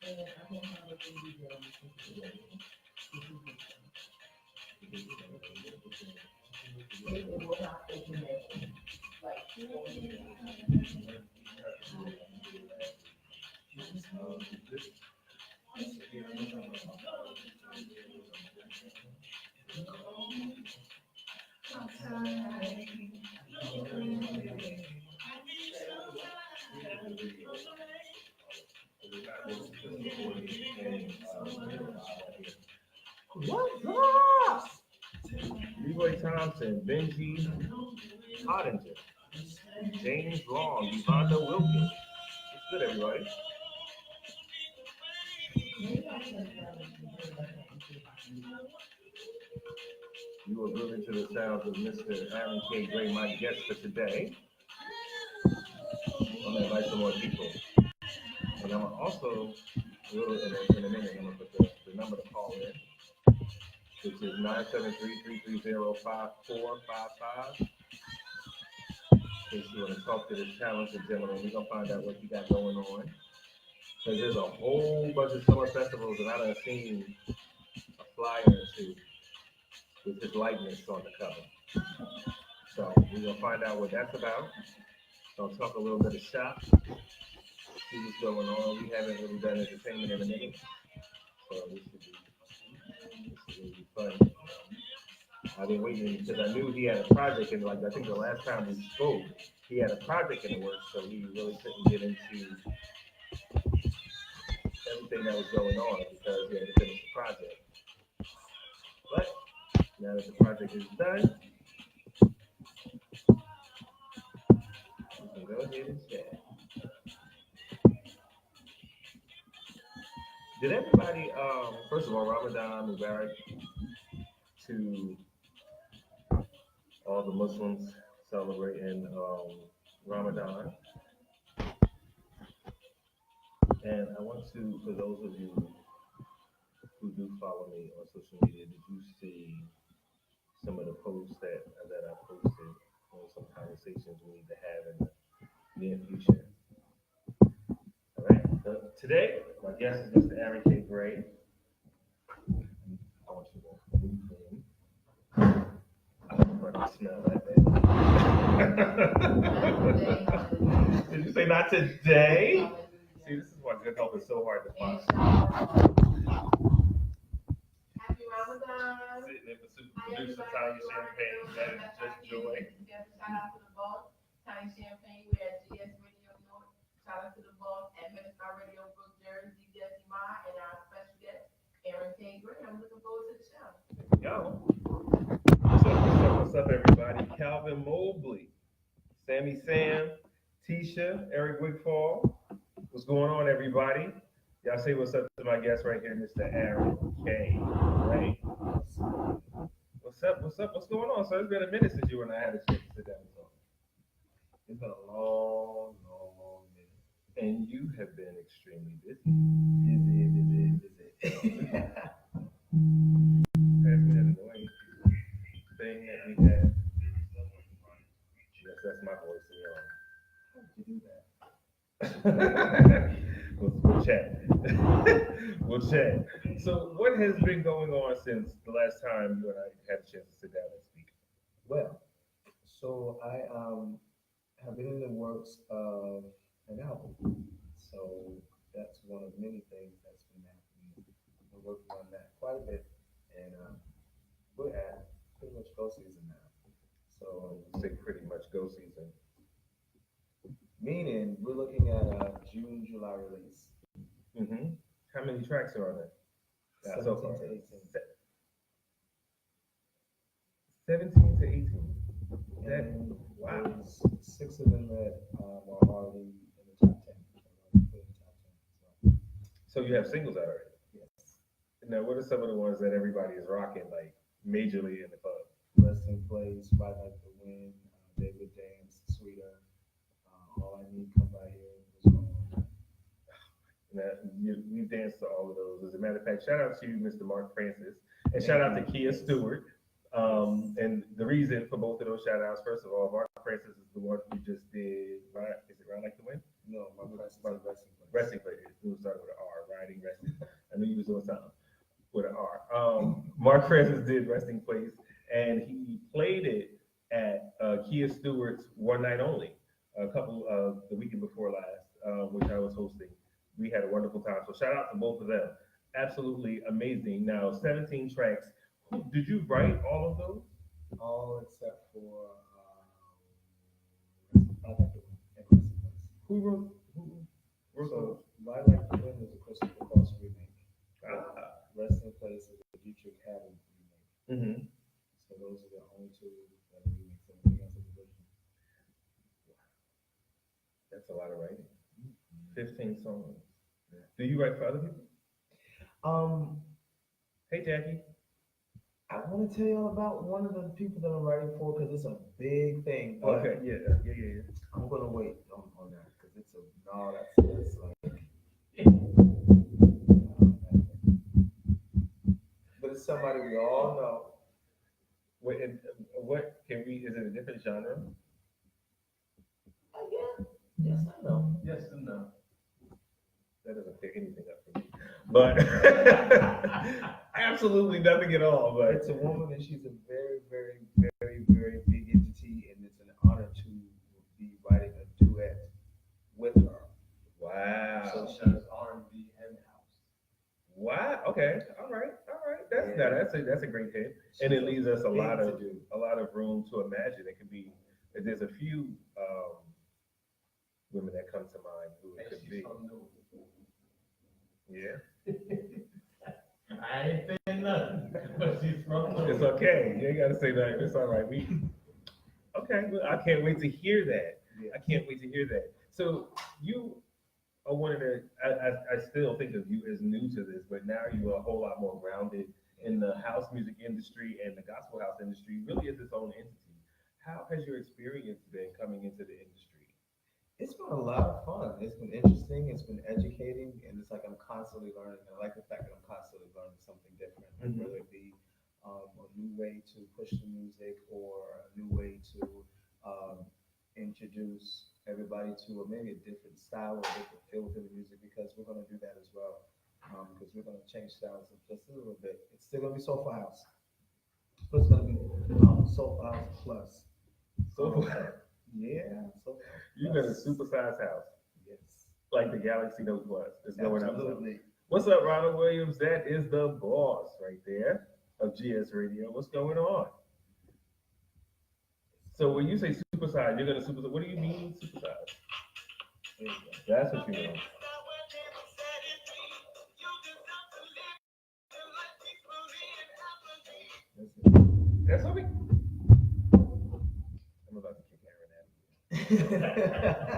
What's up? Leroy Thompson, Benji Pottinger, James Long, Yvonne Wilkins. What's good, everybody? You are grooving to the sounds of Mr. Aaron K. Gray, my guest for today. I'm gonna invite some more people, and I'm also a little in a minute. I'm gonna put the number to call in, which is 973-330-5455. In case you want to talk to this talented gentleman, we're gonna find out what you got going on. Because there's a whole bunch of summer festivals that I done seen a flyer to with his likeness on the cover. So we're gonna find out what that's about. Gonna talk a little bit of shop, see what's going on. We haven't really done entertainment in a minute, so this should be fun. I've been waiting because I knew he had a project, and like I think the last time we spoke, he had a project in the works, so he really couldn't get into everything that was going on because he had to finish the project. But now that the project is done, we can go ahead and chat. Did everybody, first of all, Ramadan Mubarak to all the Muslims celebrating Ramadan. And I want to, for those of you who do follow me on social media, did you see some of the posts that I posted on some conversations we need to have in the near future? All right. So today, my guest is Mr. Aaron K. Gray. I want you to move in. I don't want to smell that bad. Did you say not today? See, this is why good help is so hard to find. Happy Ramadan. Sitting in the super producer Tanya Champagne. That is just joy. Shout out to the boss, Tanya Champagne. We're at GS Radio North. Shout out to the boss at Minister Radio Brook Jersey, Dvs Imaad, and our special guest, Aaron K. Gray. I'm looking forward to the show. Yo. What's up, everybody? Calvin Mobley, Sammy Sam, Tisha, Eric Wigfall. What's going on, everybody? Y'all say what's up to my guest right here, Mr. Aaron K. Gray. What's up? What's going on? So it's been a minute since you and I had a chance to sit down and talk. It's been a long minute. And you have been extremely busy. Pass me that annoying thing that we had. Yes, that's my voice, y'all. How did you do that? we'll chat. We'll chat. So, what has been going on since the last time you and I had a chance to sit down and speak? Well, so I have been in the works of an album. So that's one of many things that's been happening. We're working on that quite a bit, and we're at pretty much go season now. So Say pretty much go season. meaning we're looking at a June, July release. Mm-hmm. How many tracks are on there? Yeah, so 17 far. to 18. 17 to 18. That, And wow. there's 6 of them that are already in the top 10. So you have singles out already. Yes. Now, what are some of the ones that everybody is rocking, like majorly in the club? Resting Place, Ride Like the Wind, David Dance, Sweeter, All I Need, Come By Here. Now, we danced to all of those. As a matter of fact, shout out to you, Mr. Mark Francis, and shout out to Kia Stewart. And the reason for both of those shout outs, first of all, Mark Francis is the one who just did, is it Ride Like the Wind? No, my Resting Place. Resting Place. It started with an R, Riding knew you was doing something with an R. Mark Francis did Resting Place, and he played it at Kia Stewart's One Night Only, a couple the weekend before last, which I was hosting. We had a wonderful time. So shout out to both of them. Absolutely amazing. Now, 17 tracks. Did you write all of those? All except for I have to and Christmas. Who wrote So those? My Life to Win is a Christopher Cross remake. Ah, Resting Place is a Dietrich Haddon remake. mm-hmm. So those are the only two that are remakes. Everything else is original. That's a lot of writing. 15 songs. Do you write for other people? Um, Hey, Jackie. I want to tell you all about one of the people that I'm writing for because it's a big thing. But Okay, yeah. I'm gonna wait on that because it's a no. That's like. But it's somebody we all know. What can we? Is it a different genre? Yeah. Yes, I know. Yes and no. That doesn't pick anything up for me. But absolutely nothing at all. But It's a woman and she's a very, very, very, very big entity, and it's an honor to be writing a duet with her. wow. So she's R&B and house. Wow. Okay. All right. That's Yeah. that's a great hit, and it leaves us a lot Big of to do. room to imagine. It could be. There's a few women that come to mind who it could be. Yeah. I ain't saying nothing, but she's from It's Louisville. okay. You ain't gotta say that. It's all right. Okay. Well, I can't wait to hear that. Yeah. I can't wait to hear that. So you are one of the. I still think of you as new to this, but now you are a whole lot more grounded in the house music industry and the gospel house industry. Really, is its own entity. How has your experience been coming into the industry? It's been a lot of fun. It's been interesting. It's been educating, and it's like I'm constantly learning. I like the fact that I'm constantly learning something different, Mhm. whether it be a new way to push the music or a new way to introduce everybody to maybe a different style or a different feel within the music. Because we're going to do that as well. Because we're going to change styles just a little bit. It's still going to be soulful house, but it's going to be soulful house plus. So Yeah, soulful house. you got a supersized house, Yes. like the Galaxy Note Plus. It's going up. Absolutely. What's up, Ronald Williams? That is the boss right there of GS Radio. What's going on? So when you say supersize, you're gonna supersize. What do you mean supersize? There you go. That's what you mean. That's it. That's what we. I'm about to kick Aaron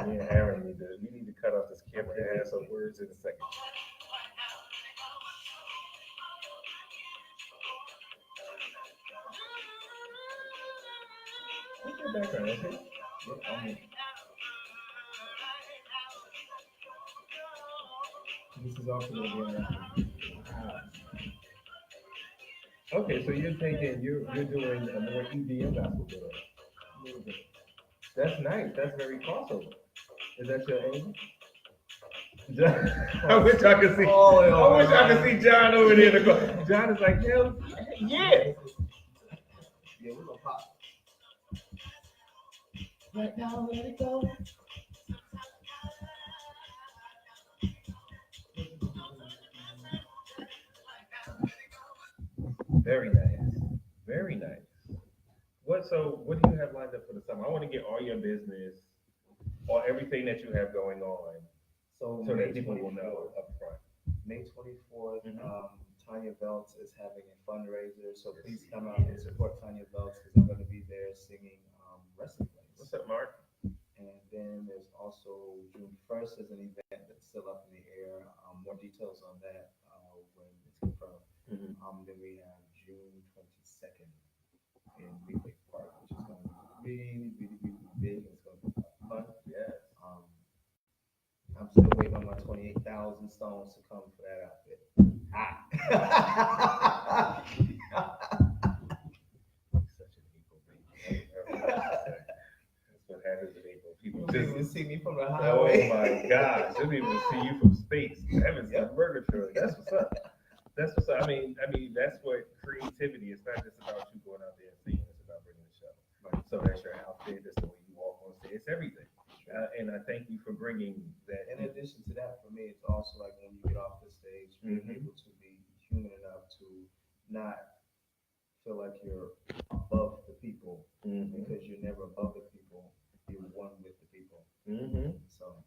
out. Me and Aaron we need to cut off this camera and add some words in a second. What's your background? Okay. Yeah, I mean, this is also going to be an Okay, so you're thinking you're doing a more EDM gospel with us. a little bit. That's nice. That's very crossover. Is that your aim? John, I wish I could see. I wish I could see John over there. In the corner. John is like, hell, yeah. Yeah, we're going to pop. Right now, let it go. Very nice. Very nice. What do you have lined up for the summer? I want to get all your business or everything that you have going on So so May that people will 24th, know up front. May 24th, Mhm. Tanya Belts is having a fundraiser. So please come out and support Tanya Belts because I'm going to be there singing Wrestling What's Place. up, Mark? And then there's also June 1st is an event that's still up in the air. More details on that when it's confirmed. Mhm. Then we have June 22nd in Midway Park, which is going to be really, really, really big. It's going to be fun. Yes. I'm still waiting on my 28,000 stones to come for that outfit. Such an April baby. That's what happens in April. People People just. see me from the Oh highway. my gosh! They don't even see you from space. Heaven's Yep. a burger truck. That's what's up. That's what's. I mean, that's what creativity. It's not just about you going out there and singing. It's about bringing the show. Right. So that's your outfit. That's the way you walk on stage. It's everything. And I thank you for bringing that. In addition to that, for me, it's also like when you get off the stage, being able to be human enough to not feel like you're above the people because you're never above the people. You're one with the people. So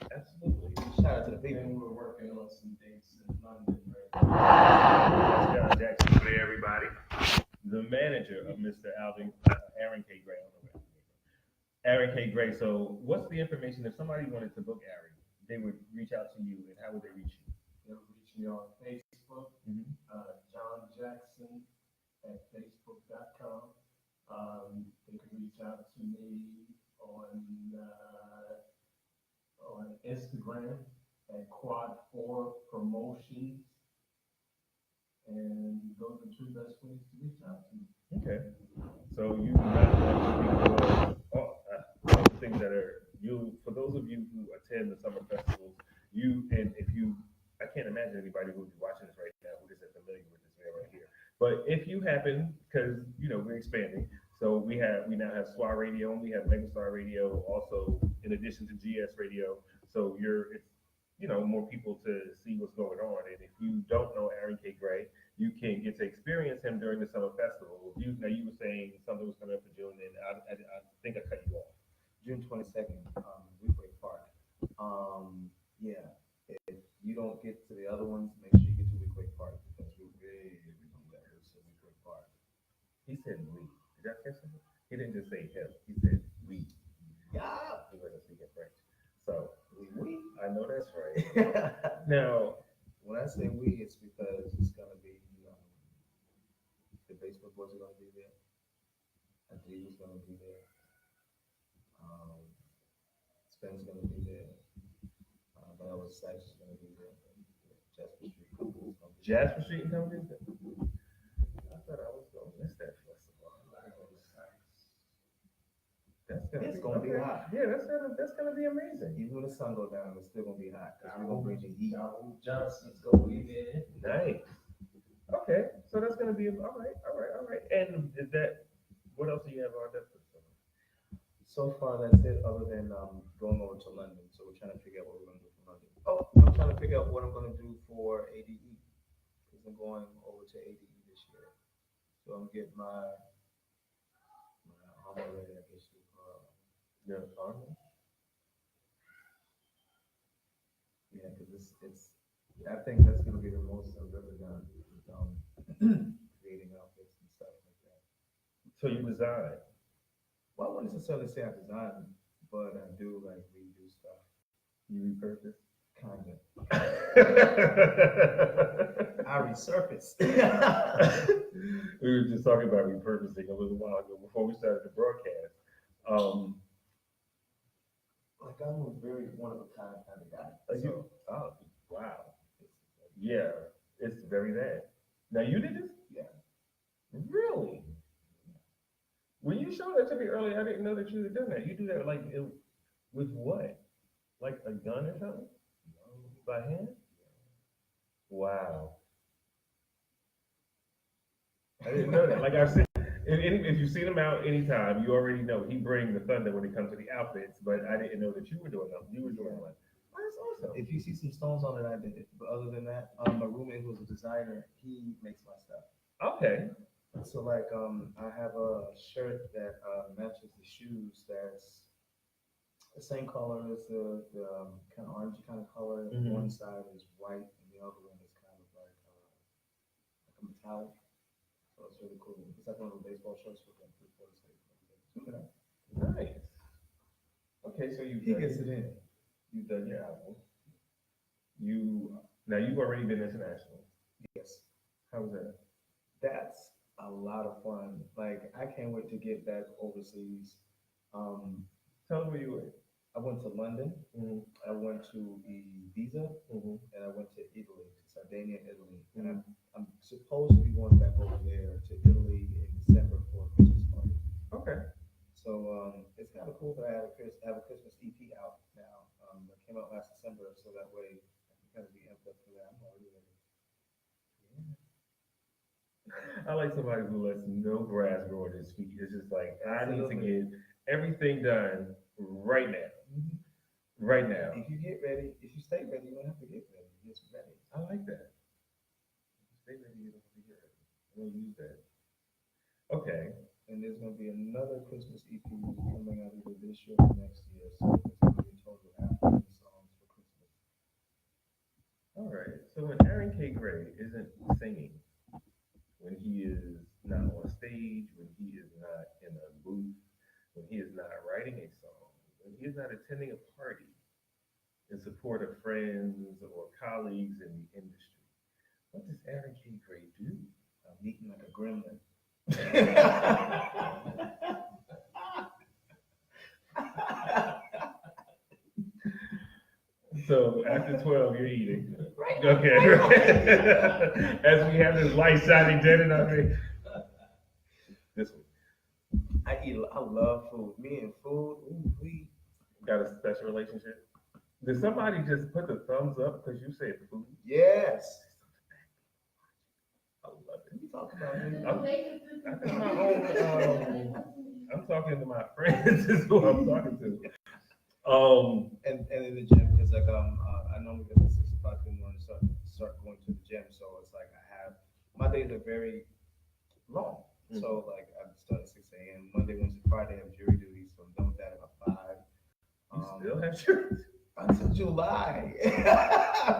Absolutely. shout out to the people. And we're working on some dates in London right now. That's John Jackson for everybody. The manager of Mr. Aaron K. Gray. I don't know where Aaron K. Gray. So, what's the information if somebody wanted to book Aaron? They would reach out to you, and how would they reach you? They'll reach me on Facebook, John Jackson at facebook.com. They can reach out to me on Instagram at Quad4 Promotions. And those are the two best ways to reach out to me. Okay. So you got all the things that are you for those of you who attend the summer festivals, and if you I can't imagine anybody who would be watching this right now who isn't familiar with this man right here. But if you happen, because we're expanding, so we now have SWA Radio and we have Megastar Radio also in addition to GS Radio. So it's more people to see what's going on. And if you don't know Aaron K. Gray, you can get to experience him during the summer festival. You were saying something was coming up in June, and I think I cut you off. June 22nd, Weequahic Park. Yeah, if you don't get to the other ones, make sure you get to Weequahic Park because we're really gonna let loose at Weequahic Park. He said we. Did I catch him? He didn't just say him. He said we. Yeah, He wasn't speaking French. So we. I know that's right. Now, When I say we, it's because it's gonna be the basement boys are gonna be there. Dvs gonna be there. Spen's gonna be there. But Sykes is gonna be there. Jasper Street Company is gonna be there. Jasper Street and Company. I thought I was going to miss that festival. It's gonna be hot. Yeah, that's gonna be amazing. Even when the sun goes down, it's still gonna be hot because we're gonna bring the heat. Johnson's gonna be there. Nice. Okay, so that's gonna be all right. And is that what else do you have on that? So far, that's it. Other than going over to London, so we're trying to figure out what we're gonna do for London. Oh, I'm trying to figure out what I'm gonna do for ADE because I'm going over to ADE this year. So I'm getting my armor ready, I guess you call it. Your armor? Yeah, because it's. I think that's gonna be the most I've ever done. Creating outfits and stuff like that. So you design? Well, I wouldn't necessarily say I design, but I do like redo stuff. You repurpose? Kinda. I resurface. We were just talking about repurposing a little while ago before we started the broadcast. Like I'm a very one of a kind of guy. Oh, wow. Yeah, it's very bad. Now you did this? Yeah. Really? When you showed that to me earlier, I didn't know that you had done that. You do that with what? Like a gun or something? By hand? Wow. I didn't know that. Like I've seen, if you've seen him out anytime, you already know he brings the thunder when it comes to the outfits. But I didn't know that you were doing them. You were doing one. That's awesome. If you see some stones on it, I did it. But other than that, my roommate who's a designer, he makes my stuff. Okay. So like I have a shirt that matches the shoes that's the same color as the kind of orangey kind of color. One side is white and the other one is kind of like a metallic. So it's really cool. It's like one of the baseball shirts with like 3/4 sleeves. Nice. Okay, so He gets it in. You've done your album. Now you've already been international. Yes. How was that? That's a lot of fun. Like I can't wait to get back overseas. Tell me where you went. I went to London. I went to Ibiza, and I went to Italy, to Sardinia, Italy. And I'm supposed to be going back over there to Italy in December for a Christmas party. Okay. So it's kind of cool that I have a Christmas EP out now. That came out last December, so that way I can kind of be amped up for that. I'm already ready. I like somebody who lets no grass grow under his feet. It's just like I need to Absolutely. get everything done right now. Mhm. Right now. If you get ready, if you stay ready, you don't have to get ready. Just ready. I like that. Stay ready, you don't have to get ready. I'm gonna use that. Okay. And there's going to be another Christmas EP coming out either this year or next year. So there's going to be a total of 15 songs for Christmas. All right. So when Aaron K. Gray isn't singing, when he is not on stage, when he is not in a booth, when he is not writing a song, when he is not attending a party in support of friends or colleagues in the industry, what does Aaron K. Gray do? I'm eating like a gremlin. So after 12, you're eating. Okay. As we have this light shining dead in our face. This one. I love food. Me and food. Ooh, we. Got a special relationship? Did somebody just put the thumbs up because you said food? Yes. I love What it. you talking about, man? I got my own. I'm talking to my friends. Is who I'm talking to. And in the gym, because like I normally get at 6 o'clock in the morning, start going to the gym. So it's like I have my days are very long. Mm. So like I start at 6 a.m. Monday, Wednesday, Friday I have jury duty, so I'm done with that about 5. You still have shirts? Until July.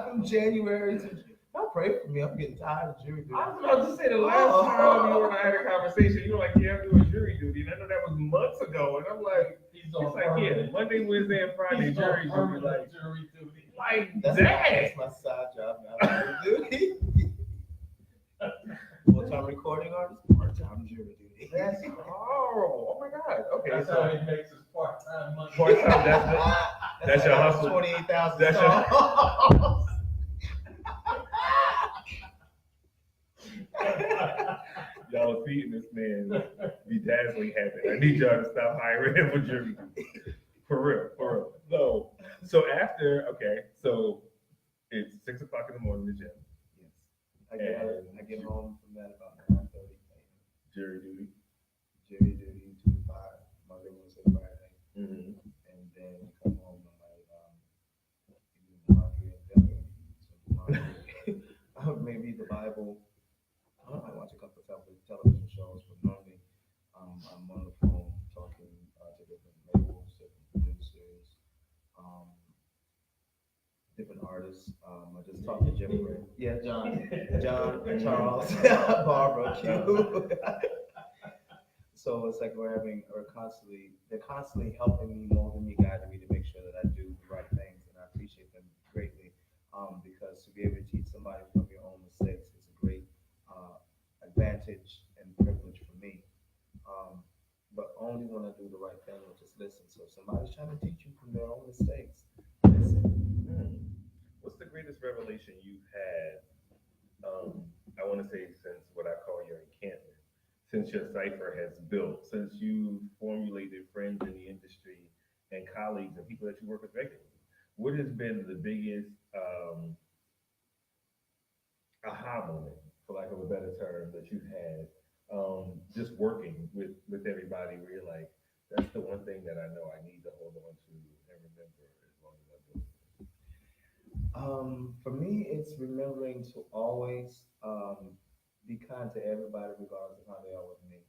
From January to don't pray for me. I'm getting tired of jury duty. I was about to say the last time you and I had a conversation, you were like, "Yeah, I'm doing jury duty," and I know that was months ago, and I'm like, He's "It's like, yeah, Monday, Wednesday, and Friday He's jury duty, permanent like, jury duty. That's my side job now. Jury duty. Full-time recording artist, part-time jury duty. That's horrible. Oh my god. Okay, That's so how he makes his part-time money. part-time. That's your like hustle. 28,000 That's your- songs. Y'all feeding this man bedazzling habit. I need y'all to stop hiring him for jury duty. For real, for real. So after, okay, so it's 6 o'clock in the morning in the gym. Yes. I get home from that about 9:30 a.m. Jury duty. Jury duty 2 to 5, Monday, Wednesday, Friday. Mm-hmm. And then come home and like do laundry and dinner, some laundry. Maybe the Bible. I watch a couple of television shows, but normally I'm on the phone talking to different labels, different producers, um, different artists. I just talked to Jim Gray. Yeah, John, Charles, Barbara, Q. So it's like they're constantly helping me, molding me, guiding me to make sure that I do the right things, and I appreciate them greatly. Because to be able to teach somebody from your own mistakes is a great advantage and privilege for me. But only when I do the right thing and just listen. So if somebody's trying to teach you from their own mistakes, listen. What's the greatest revelation you've had? I want to say since what I call your encampment, since your cipher has built, since you formulated friends in the industry and colleagues and people that you work with regularly. What has been the biggest aha moment, for lack of a better term, that you've had just working with everybody where you're like, that's the one thing that I know I need to hold on to and remember as long as I do. For me, it's remembering to always be kind to everybody, regardless of how they are with me.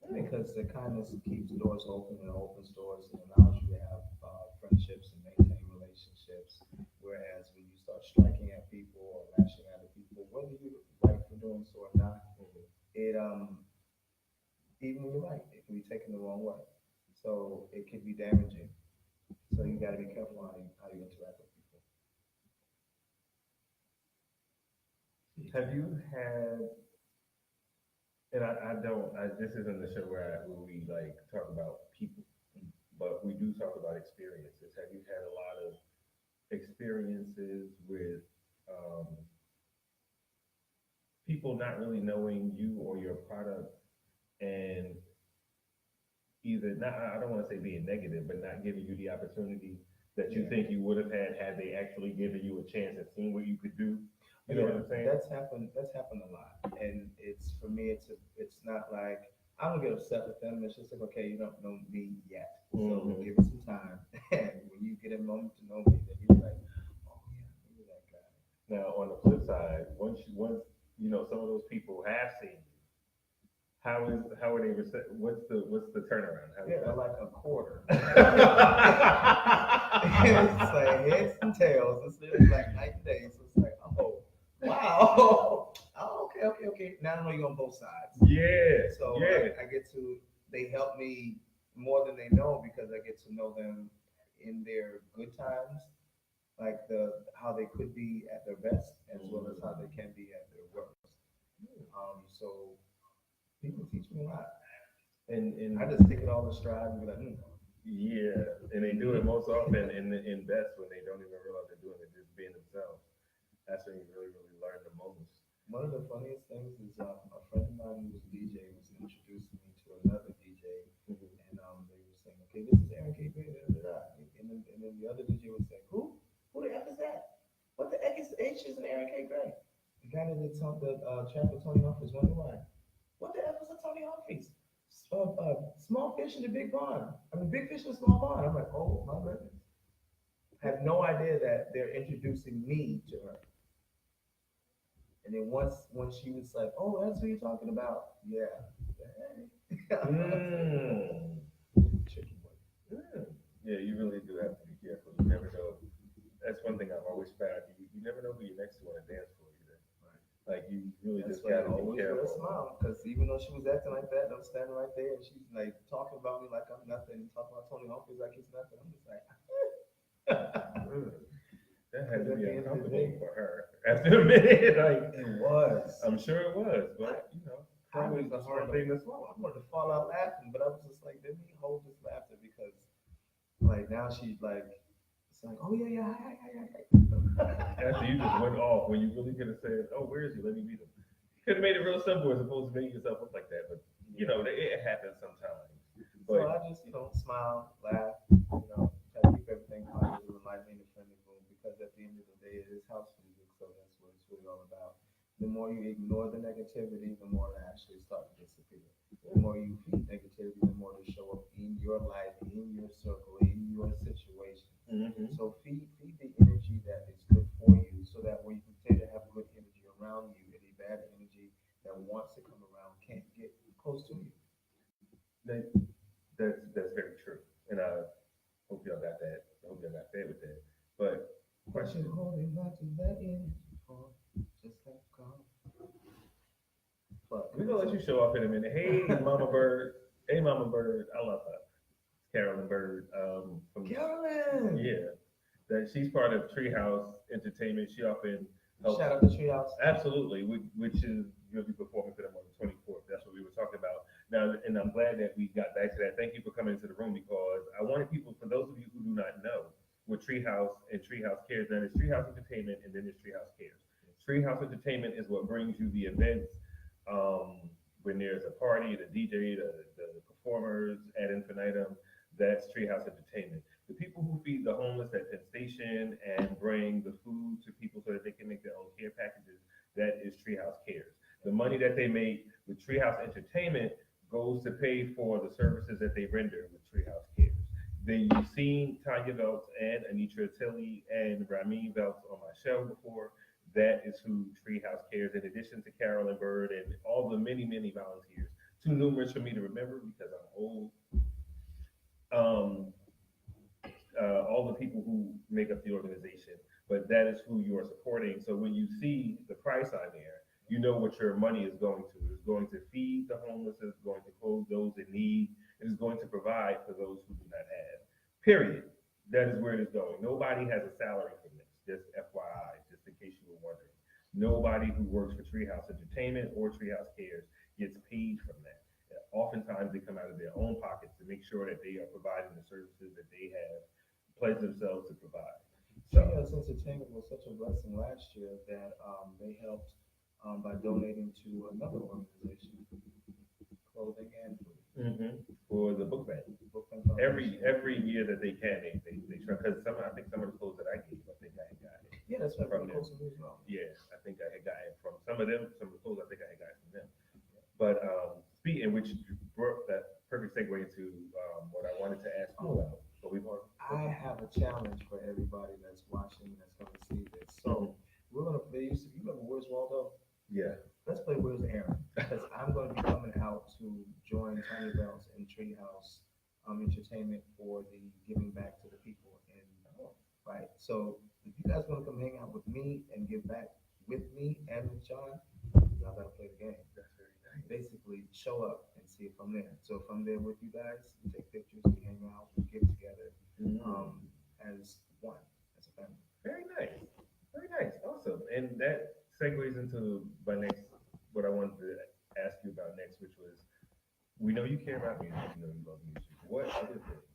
Because the kindness keeps doors open and opens doors and allows you to have friendships and maintain relationships. Whereas when you start striking at people or lashing out at people, whether you're right for doing so or not, it even when you're right, it can be taken the wrong way. So it can be damaging. So you got to be careful how you interact with people. Have you had, and this isn't the show where we like talk about people, but we do talk about experiences. Have you had a lot of experiences with people not really knowing you or your product and either not, I don't want to say being negative, but not giving you the opportunity that you think you would have had they actually given you a chance and seen what you could do? You know what I'm saying? That's happened. That's happened a lot, and it's for me. It's not like I don't get upset with them. It's just like, okay, you don't know me yet, so give it some time. And when you get a moment to know me, then you're like, oh yeah, maybe that guy. Now, on the flip side, once you know some of those people have seen you, how are they what's the turnaround? How Yeah, like a quarter. is It's like heads and tails. It's literally like night and day. So it's like, oh, wow. Oh, okay. Now I know you're on both sides. yeah, So yeah. I get to, they help me more than they know because I get to know them in their good times, like how they could be at their best, as well as how they can be at their worst. So people teach me a lot. And I just take it all in stride and be like, yeah, and they do it most often in best when they don't even realize they're doing it, just being themselves. That's when you really learn the most. One of the funniest things is a friend of mine who was a DJ was introducing me to another DJ, and they were saying, "Okay, this is Aaron K. Gray," and then the other DJ was saying, "Who? Who the F is that? What the H is an Aaron K. Gray?" The guy that did the track with Tony Humphries, Wonder Why. What the F is a Tony Humphries? Small fish in the big pond. I mean, big fish in a small pond. I'm like, oh my goodness. Had no idea that they're introducing me to her. And then once she was like, "Oh, that's who you're talking about," yeah. Mm. Chicken boy. Yeah, you really do have to be careful. You never know. That's one thing I've always found. You never know who you're next to on a dance floor either. Right. Like you really That's just why I gotta be always wear a careful. smile because even though she was acting like that, I'm standing right there and she's like talking about me like I'm nothing, and talking about Tony Humphries like he's nothing. I'm just like, That had to At be the end of the uncomfortable day- for her after a minute. Like it was. I'm sure it was, but you know, I probably was the just hard thing to swallow. I wanted to fall out laughing, but I was just like, let me hold this laughter because, like, now she's like, it's like, oh yeah, hi. After you just went off when you really could have said, "Oh, where is he? Let me meet him." Could have made it real simple as opposed to making yourself look like that. But you know, it happens sometimes. So But I just, smile, laugh, try to keep everything positive and lively in the friendly room because at the end of the day, it is house music, so that's what it's really all about. The more you ignore the negativity, the more it actually starts to disappear. The more you feed negativity, the more they show up in your life, in your circle, in your situation. So feed the energy that is good for you, so that when you continue to have good energy around you, any bad energy that wants to come around can't get close to you. that, that's very true, and I hope y'all got that. I hope y'all got fed with that. But What you holding on to that energy for? Just let go. But we're gonna let you show off in a minute. Hey, Mama Bird. Hey, Mama Bird. I love her. Carolyn Bird. From Carolyn. yeah, that she's part of Treehouse Entertainment. She often helps. Shout out to Treehouse. Absolutely, which is you'll be performing for them on the 24th. That's what we were talking about now, and I'm glad that we got back to that. Thank you for coming into the room because I wanted people, for those of you who do not know, what Treehouse and Treehouse Cares, then it's Treehouse Entertainment and then it's Treehouse Cares. Treehouse Entertainment is what brings you the events when there's a party, the DJ, the performers ad infinitum. That's Treehouse Entertainment. The people who feed the homeless at Penn Station and bring the food to people so that they can make their own care packages, that is Treehouse Cares. The money that they make with Treehouse Entertainment goes to pay for the services that they render with Treehouse Cares. Then you've seen Tanya Veltz and Anitra Tilly and Ramin Veltz on my show before. That is who Treehouse Cares, in addition to Carolyn Bird and all the many volunteers. Too numerous for me to remember because I'm old. Um, all the people who make up the organization, but that is who you are supporting. So when you see the price on there, you know what your money is going to. It's going to feed the homeless, it's going to clothe those in need, it is going to provide for those who do not have. Period. That is where it is going. Nobody has a salary from this, just FYI, just in case you were wondering. Nobody who works for Treehouse Entertainment or Treehouse Cares gets paid from that. Oftentimes they come out of their own pockets to make sure that they are providing the services that they have pledged themselves to provide. So, Treehouse Entertainment was such a blessing last year that they helped by donating to another organization, clothing and food. for the book bag, Book Bank Foundation. every year that they can, they try because I think some of the clothes that I gave, I think I had got it. Yeah, that's what from I'm them. posting as well. Yeah, I think I had gotten from some of them, some of the clothes I think I had gotten from them. But speaking, which brought that perfect segue into what I wanted to ask you about. So we've already. I have a challenge for everybody that's watching that's going to see this. So we're going to play. You remember Where's Waldo? Yeah. Let's play Where's Aaron because I'm going to be coming out to join Tiny Bells and Treehouse Entertainment for the giving back to the people. And right, so if you guys want to come hang out with me and give back with me and with John, y'all got to play the game. That's very nice. Basically, show up and see if I'm there. So if I'm there with you guys, we take pictures, we hang out, we get together as one, as a family. Very nice. Very nice. Awesome. And that segues into my next, what I wanted to ask you about next, which was, we know you care about music, we know you love music. What other things?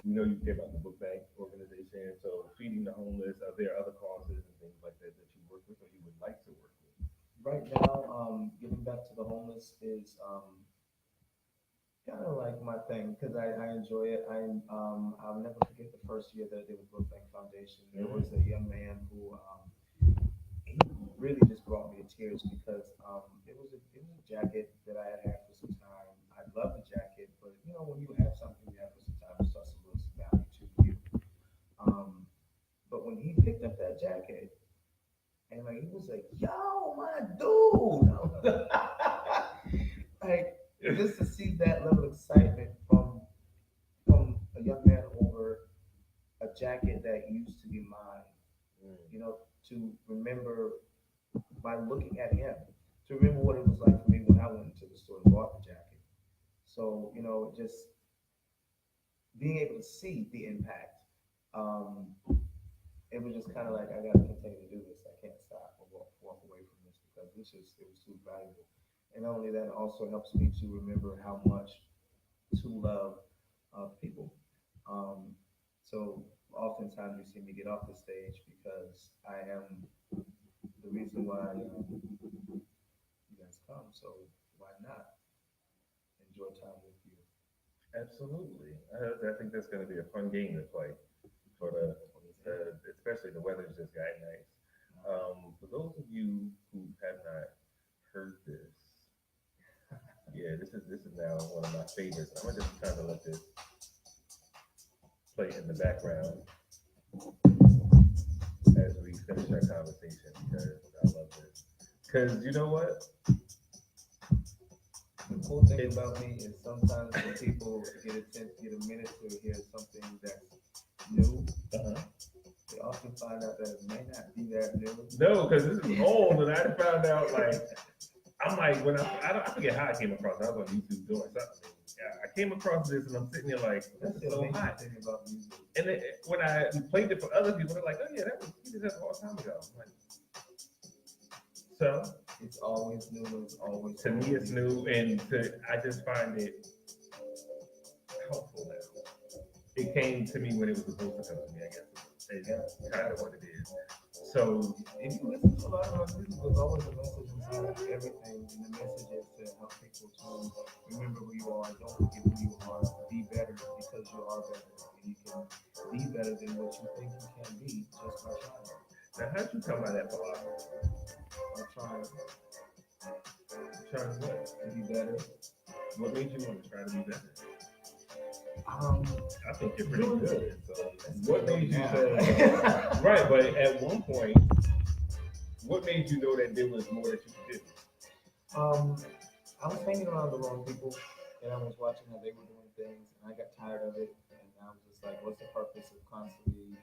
We know you care about the book bank organization, so feeding the homeless. Are there other causes and things like that that you work with or you would like to work with? Right now, giving back to the homeless is kind of like my thing because I enjoy it. I'll never forget the first year that I did with Book Bank Foundation. There was a young man who he really just brought me to tears because it was a jacket that I had for some time. I love the jacket, but you know when you have something you have for some time, it starts to lose value to you. But when he picked up that jacket and like he was like, "Yo, my dude," like just to see that level of excitement from a young man over a jacket that used to be mine, you know, to remember by looking at him, to remember what it was like for me when I went into the store and bought the jacket. So, you know, just being able to see the impact, um, it was just kind of like I got to continue to do this. I can't stop or walk away from this because it was too valuable. And not only that, it also helps me to remember how much to love people. Um, so oftentimes you see me get off the stage because I am the reason why you guys come. So why not enjoy time with you? Absolutely. I think that's going to be a fun game to play for especially the weather's just gotten nice. For those of you who have not heard this, yeah, this is now one of my favorites. I'm gonna just kind of let this play in the background as we finish our conversation because I love this. Because you know what? The cool thing about me is sometimes when people get a minute to hear something that's new, they often find out that it may not be that new. No, because this is old, and I found out like I'm like when I forget how I came across it. I was on YouTube doing something. I came across this, and I'm sitting there like, this is so hot. Thing about music. And then, when I played it for other people, they're like, oh yeah, he did that a long time ago. I'm like, so it's always new. It's always to me it's new, and I just find it helpful now. It came to me when it was supposed to come to me, I guess. It's kind of what it is. So if you listen to a lot of our music, there's always a message inside everything, and the message is to help people to remember who you are, don't forget who you are, be better because you are better, and you can be better than what you think you can be just by trying. Now, how'd you come by that philosophy? I'm trying what? to be better. What made you want to try to be better? I think you're pretty good. So what made you say, right, but at one point, what made you know that there was more that you could do? I was hanging around the wrong people and I was watching how they were doing things and I got tired of it and I was just like, what's the purpose of constantly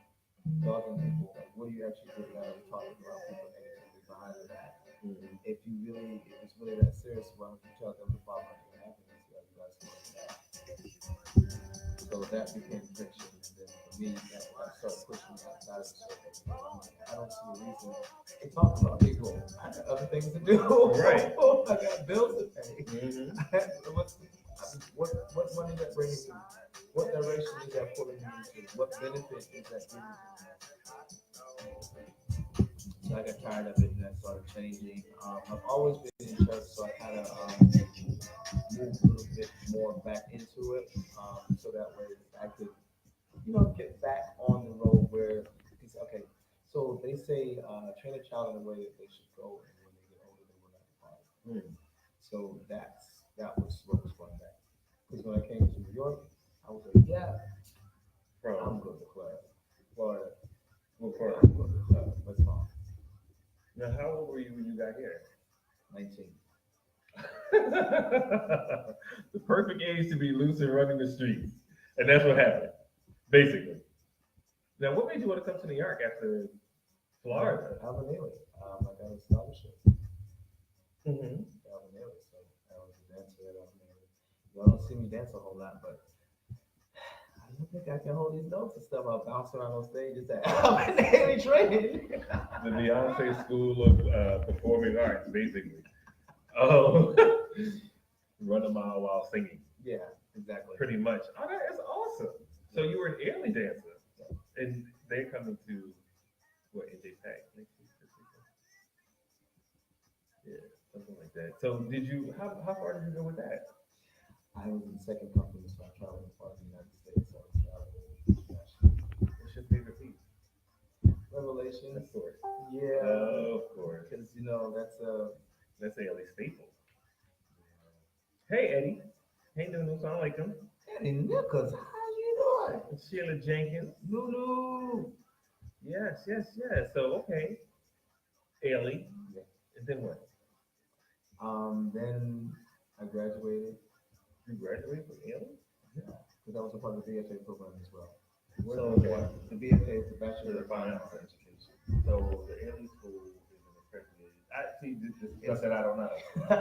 dogging people? Like, what do you actually do out of talking about people negatively behind their back? If it's really that serious, why don't you tell them to follow your happiness? You guys can work it out. So that became friction, and then for me, I started pushing outside of the circle. I don't see a reason to talk about people. I got other things to do. Right. I got bills to pay. What money is that bringing me? What direction is that pulling me into? What benefit is that giving me? So I got tired of it, and I started changing. I've always been in church, so I kind of moved a little bit more back into it, so that way I could, get back on the road where, okay, so So they say train a child in the way that they should go, and when they get older, they will not depart. Hmm. So that was what was going back. Because when I came to New York, I was like, yeah, I'm From going to the club. Florida. What Yeah, part? I'm going to the club. That's fine. Now, how old were you when you got here? 19. The perfect age to be loose and running the streets. And that's what happened, basically. Now, what made you want to come to New York after Florida? I'm an alien. I got a scholarship. Mm-hmm. I'm an alien, so I was a dancer at Alvin Ailey. Y'all don't see me dance a whole lot, but I don't think I can hold these notes and stuff. I'll bounce around on stages at Alvin Ailey training. The Beyonce School of Performing Arts, basically. Oh, run a mile while singing, Yeah, exactly. pretty much. Oh, that is awesome. So you were an early dancer, and they're coming to what NJ Pack next week? This weekend? Yeah, something like that. So did you? How far did you go with that? I was in the second company, so I traveled across the United States. So I traveled internationally. What's your favorite piece? Revelations. Of course. Yeah, Of course. because that's a. Let's say Ellie Staple. Hey Eddie. Hey Nunu, sound like him. Eddie Nichols, how you doing? Sheila Jenkins. Lulu. Yes, yes, yes. So okay. Ellie. Yeah. And then what? Then I graduated. You graduated from Ellie? Yeah, because I was a part of the BFA program as well. What So is that? the BFA is the Bachelor of Fine Arts in Education. So the Ellie School is an accredited. I see this stuff that I don't know.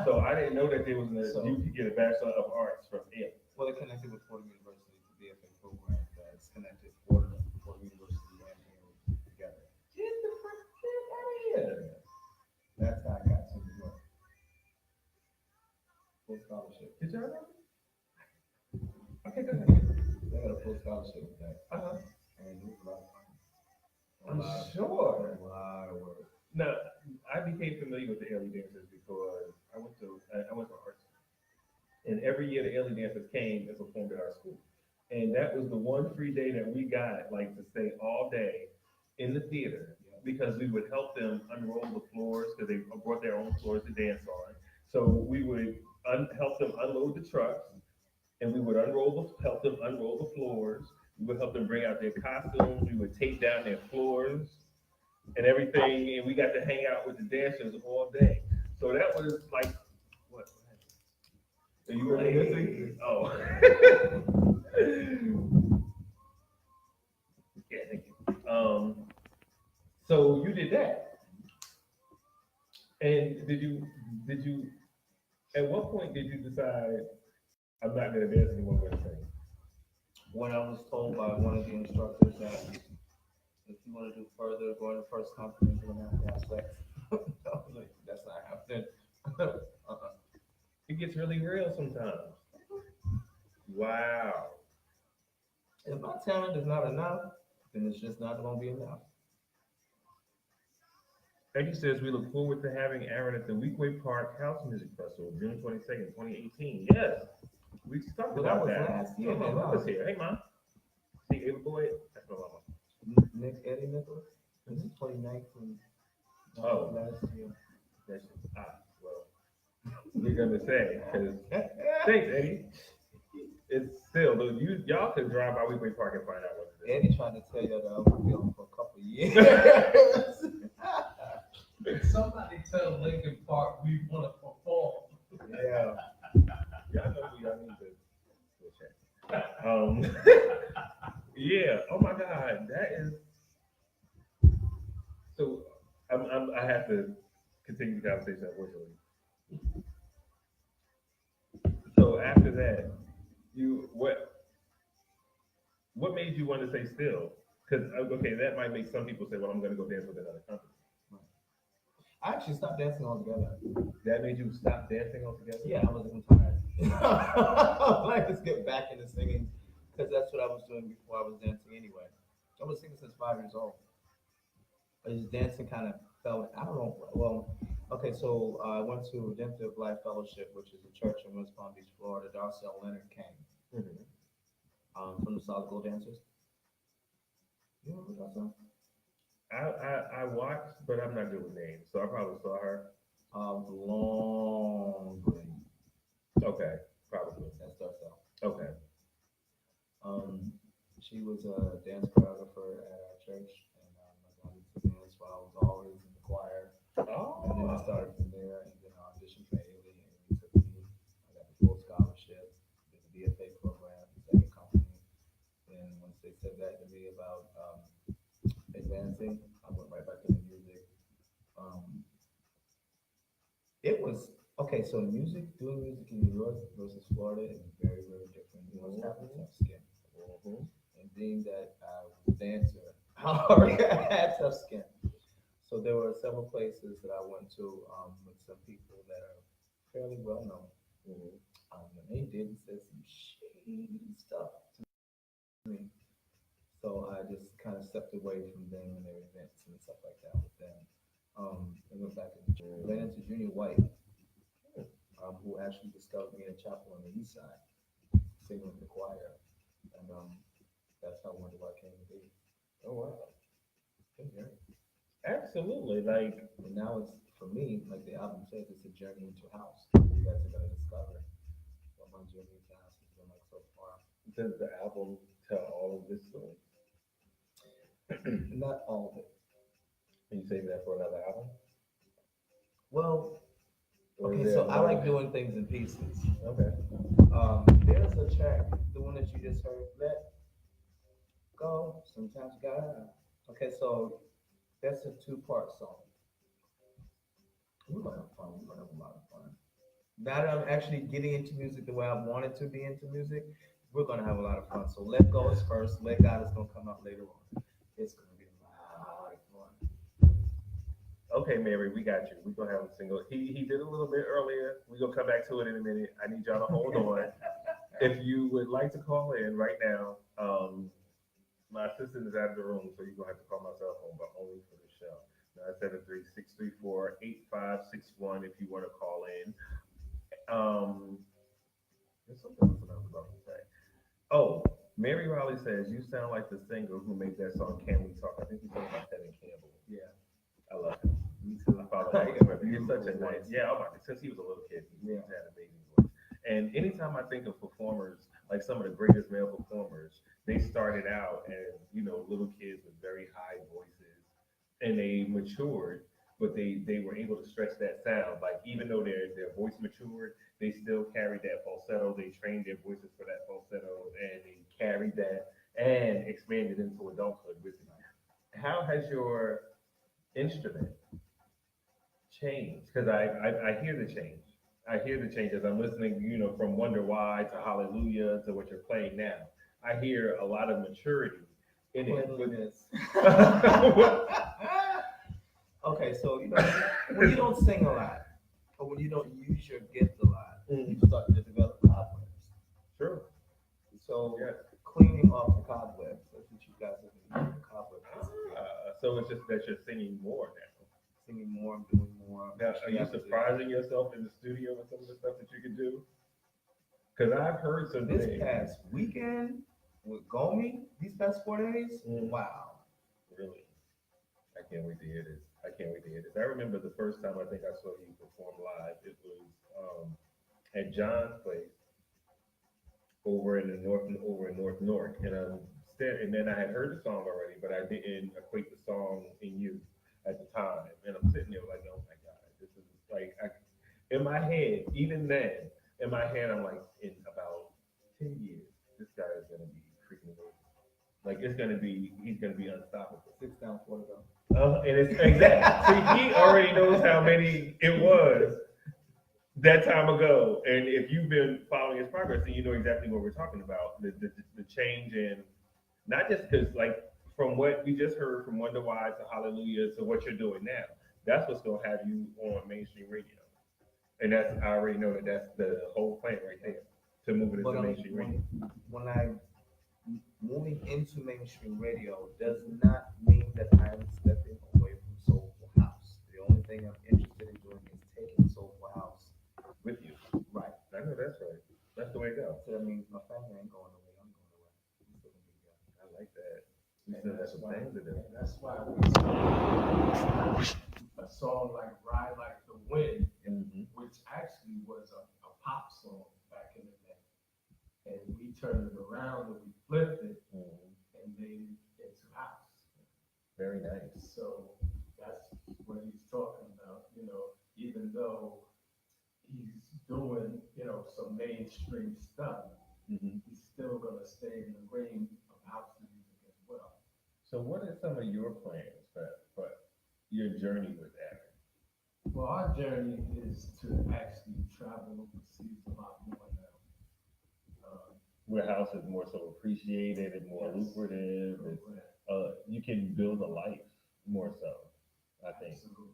So I didn't know that there was So- you could get a Bachelor of Arts from Ellie. Well, they're connected with Fordham University, the BFA program that's connected Fordham University and Yale together. Get the frick out of here. That's how I got to New York. Full scholarship. Did y'all know? Okay, go ahead. They had a full scholarship with that, Uh-huh. and it was a lot of fun. I'm A sure. lot of work. Now, I became familiar with the Ellie dancers because I went to art school. And every year the Ellie dancers came and performed at our school. And that was the one free day that we got, like to stay all day in the theater because we would help them unroll the floors because they brought their own floors to dance on. So we would help them unload the trucks and we would help them unroll the floors. We would help them bring out their costumes. We would tape down their floors and everything. And we got to hang out with the dancers all day. So that was like, what? Are you reminiscing? Oh. Yeah, thank you. So you did that. And did you, at what point did you decide, I'm not gonna dance anymore, I'm gonna sing? When I was told by one of the instructors that if you want to do further, go in the first company, you're gonna have to have sex. I was like, that's not happening. It gets really real sometimes. Wow. If my talent is not enough, then it's just not gonna be enough. Eddie says we look forward to having Aaron at the Weequay Park House Music Festival, June 22nd, 2018. Yes, we talked Well, that about was that. last year, My man. mom was here. Hey, mom. See, Ava Boyd? That's my mama. Eddie Nicholas, this is 29th from Oh. last year. That's, well, we're gonna say, because, thanks, Eddie. It's still, y'all could drive by Weequay Park and find out what it is. Eddie tried to tell you that I was feeling for a couple of years. Somebody tell Lincoln Park we want to perform. Yeah. Y'all know who y'all need to check. Yeah. Oh my God, that is. So I have to continue the conversation, unfortunately. So after that, what made you want to stay still? Because okay, that might make some people say, well, I'm going to go dance with another company. I actually stopped dancing altogether. That made you stop dancing altogether? Yeah, I was tired. Like, let's get back into singing because that's what I was doing before I was dancing anyway. I was singing since 5 years old. I just dancing kind of fell. I don't know. Well, okay, so I went to Redemptive Life Fellowship, which is a church in West Palm Beach, Florida. Darcel Leonard came Mm-hmm. from the Solid Gold Dancers. You remember Darcel? I watched, but I'm not good with names, so I probably saw her. Long green. Okay, probably. That starts out. Okay. Um, she was a dance choreographer at our church, and I got into dance while I was always in the choir. And then I Oh. started from there, and then I auditioned for Haley, and Haley took me. I got the full scholarship, did the BFA program, second company. And once they said that to me about advancing, I went right back to the music. Um, it was okay. So doing music in New York versus Florida is very, very different. You must have a tough skin. Mm-hmm. And being that I was a dancer, I already had tough skin. So there were several places that I went to with some people that are fairly well known. Mm-hmm. And they did say some shady stuff to me. So I just kind of stepped away from them and their events and stuff like that with them. And went back and ran into Junior White, who actually discovered me in a chapel on the east side, singing with the choir. And that's how Wonder Why came to be. Oh wow. Yeah. Absolutely. Like And now it's for me, like the album says, it's a journey into house. You guys are gonna discover what my journey into house has been like so far. does the album tell all of this story? Not all of it. Can you save that for another album? Well, Or is okay, there so I like one? doing things in pieces. Okay. There's a track, the one that you just heard, Let Go. Sometimes you gotta. Okay, so that's a two-part song. We're gonna have fun. We're gonna have a lot of fun. Now that I'm actually getting into music the way I wanted to be into music, we're gonna have a lot of fun. So Let Go is first. Let God is gonna come out later on. It's gonna be a lot of fun. Okay, Mary, we got you. We're gonna have him single. He did a little bit earlier. We're gonna come back to it in a minute. I need y'all to hold on. If you would like to call in right now, my assistant is out of the room, so you're gonna have to call my cell phone, but only for the show. 973-634-8561 if you want to call in. Um, there's something else that I was about to say. Oh, Mary Riley says you sound like the singer who made that song "Can We Talk." I think he's talking about Tevin Campbell. Yeah, I love him. me too. I follow him on Twitter. He's such a nice, yeah. Oh my, since he was a little kid, he's Yeah. had an amazing voice. And anytime I think of performers, like some of the greatest male performers, they started out as little kids with very high voices, and they matured, but they were able to stretch that sound. Like even though their voice matured, they still carried that falsetto. They trained their voices for that falsetto, and they carried that and expanded into adulthood with it. How has your instrument change? Because I hear the change. I hear the change as I'm listening, from Wonder Why to Hallelujah to what you're playing now. I hear a lot of maturity in it. Cleanliness. What- Okay, so when you don't sing a lot, or when you don't use your gift a lot, you Mm. start to develop cobwebs. Sure. So Yes. cleaning off the cobwebs, that's what you guys are doing. The cobwebs, So it's just that you're singing more now. singing more, doing more. Now, are you surprising yourself in the studio with some of the stuff that you can do? Because I've heard some This things. past weekend with Gomi, these past 4 days, Mm. wow. Really, I can't wait to hear this. I can't wait to hear this. I remember the first time I think I saw you perform live. It was at John's place over in North Newark, and and then I had heard the song already, but I didn't equate the song in you at the time, and I'm sitting there like, oh my god, this is like in my head, even then, in my head, I'm like, in about 10 years, this guy is gonna be freaking amazing. Like he's gonna be unstoppable. 6 down, 4 to go. And it's exactly. See, he already knows how many it was that time ago. And if you've been following his progress, then you know exactly what we're talking about. The change in not just because like from what we just heard from Wonder Why to Hallelujah to what you're doing now. That's what's gonna have you on mainstream radio. And that's I already know that that's the whole plan right there to move it into But mainstream radio. when I moving into mainstream radio does not mean that I'm stepping away from Soulful House. The only thing I'm interested in doing is taking Soulful House. With you. Right. I know that's right. That's the way to go. So that means my family ain't going away. I'm going away. I'm still gonna be here. I like that. We still have some things to do. That's why a song like Ride Like the Wind, which actually was a pop song back in the day. And we turned it around and we flipped it and made it into house. Very nice. So that's what he's talking about, even though he's doing, some mainstream stuff, he's still gonna stay in the ring of house music as well. So what are some of your plans for your journey with Aaron? Well, our journey is to actually travel overseas a lot more now. Where house is more so appreciated and more lucrative. You can build a life more so, I think. Absolutely.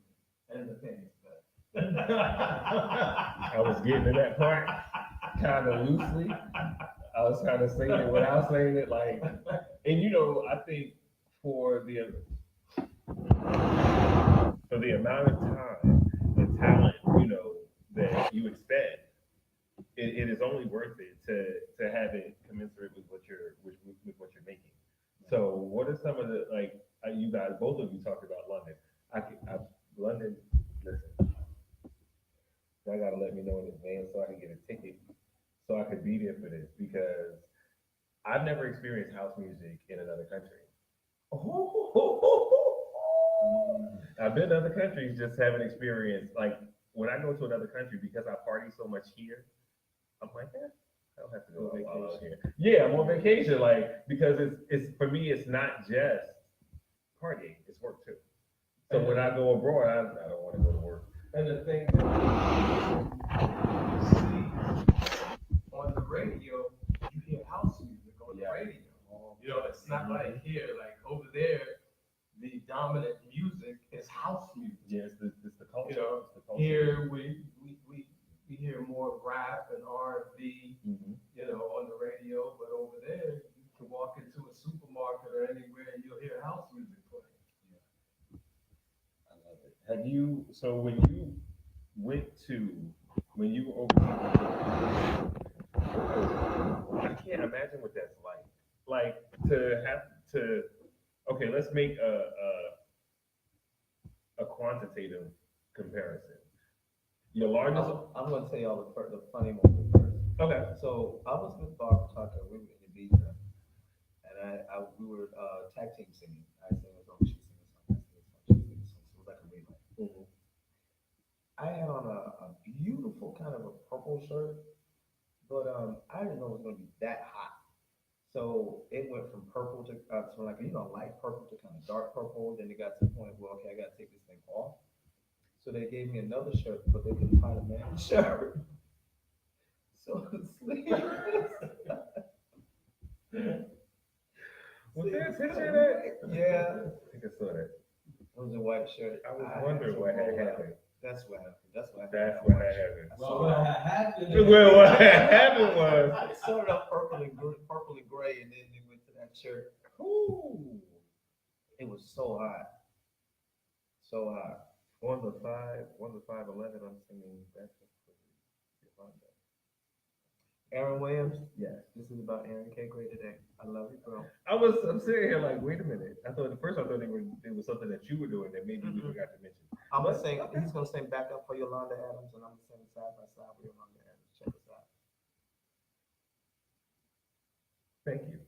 And the thing is that I was getting to that part kind of loosely. I was kind of saying it without saying it, like, and I think for the amount of time and talent, that you expend, it is only worth it to have it commensurate with what you're making. So, what are some of the you guys, both of you talked about London. London. Listen, y'all gotta let me know in advance so I can get a ticket, so I could be there for this, because I've never experienced house music in another country. I've been to other countries, just haven't experienced, like, when I go to another country, because I party so much here, I'm like, I don't have to go on vacation here. Yeah, I'm on vacation, because it's for me, it's not just partying, it's work too. So when I go abroad, I don't want to go to work. And the thing that you see on the radio, you hear house music on the radio. It's not like here, like over there, the dominant music is house music. Yes, it's the culture. It's the culture. Here we hear more rap and R&B, on the radio, but over there, you can walk into a supermarket or anywhere and you'll hear house music playing. I love it. So when you were overseas, I can't imagine what that's like. Like to have to, okay, let's make a quantitative comparison. Your largest. I'm going to tell y'all the funny moment first. Okay. So I was with Bob Tucker. We were in Ibiza, and we were tag team singing. I sang a song, she sang a song, I sang a song, she sang a song. So it was like a relay. I had on a beautiful kind of a purple shirt, but I didn't know it was going to be that hot. So it went from purple to light purple to kind of dark purple. Then it got to the point where, okay, I got to take this thing off. So they gave me another shirt, but they couldn't find a man's shirt. So the sleeves. Was there a picture of that? Yeah. I think I saw that. It was a white shirt. I was wondering what had happened. That's what happened. That's what had happened. Well, what happened? Well, what happened was I started off purple and gray, and then it went to that shirt. Ooh, it was so hot, so hot. On the 511, I'm singing Breakfast for Yolanda. Aaron Williams, yes, this is about Aaron K. Gray today. I love you, bro. I'm sitting here like, wait a minute. I thought it was something that you were doing that maybe we forgot to mention. I'm gonna sing. He's gonna sing back up for Yolanda Adams, and I'm gonna sing side by side with Yolanda Adams. Check this out. Thank you.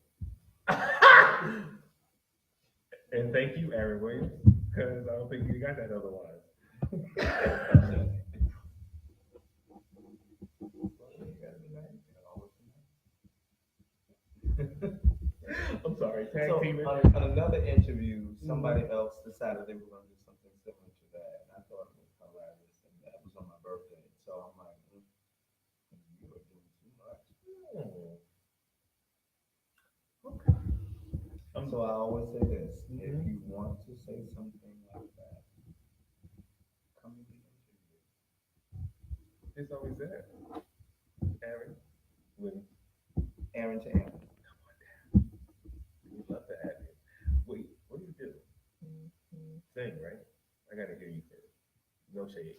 And thank you, Aaron Williams, because I don't think you got that otherwise. I'm sorry, tag So team. on another interview, somebody else decided they were going to do something similar to that, and I thought it was hilarious, and that was on my birthday. So I'm like, you are doing too much. Okay. So I always say this: if you want to say something like that, come and be interviewed. It's always there. Aaron, Williams. Aaron to Aaron. We'd love to have you. Wait, what do you do? Sing, right? I gotta hear you first. No shade.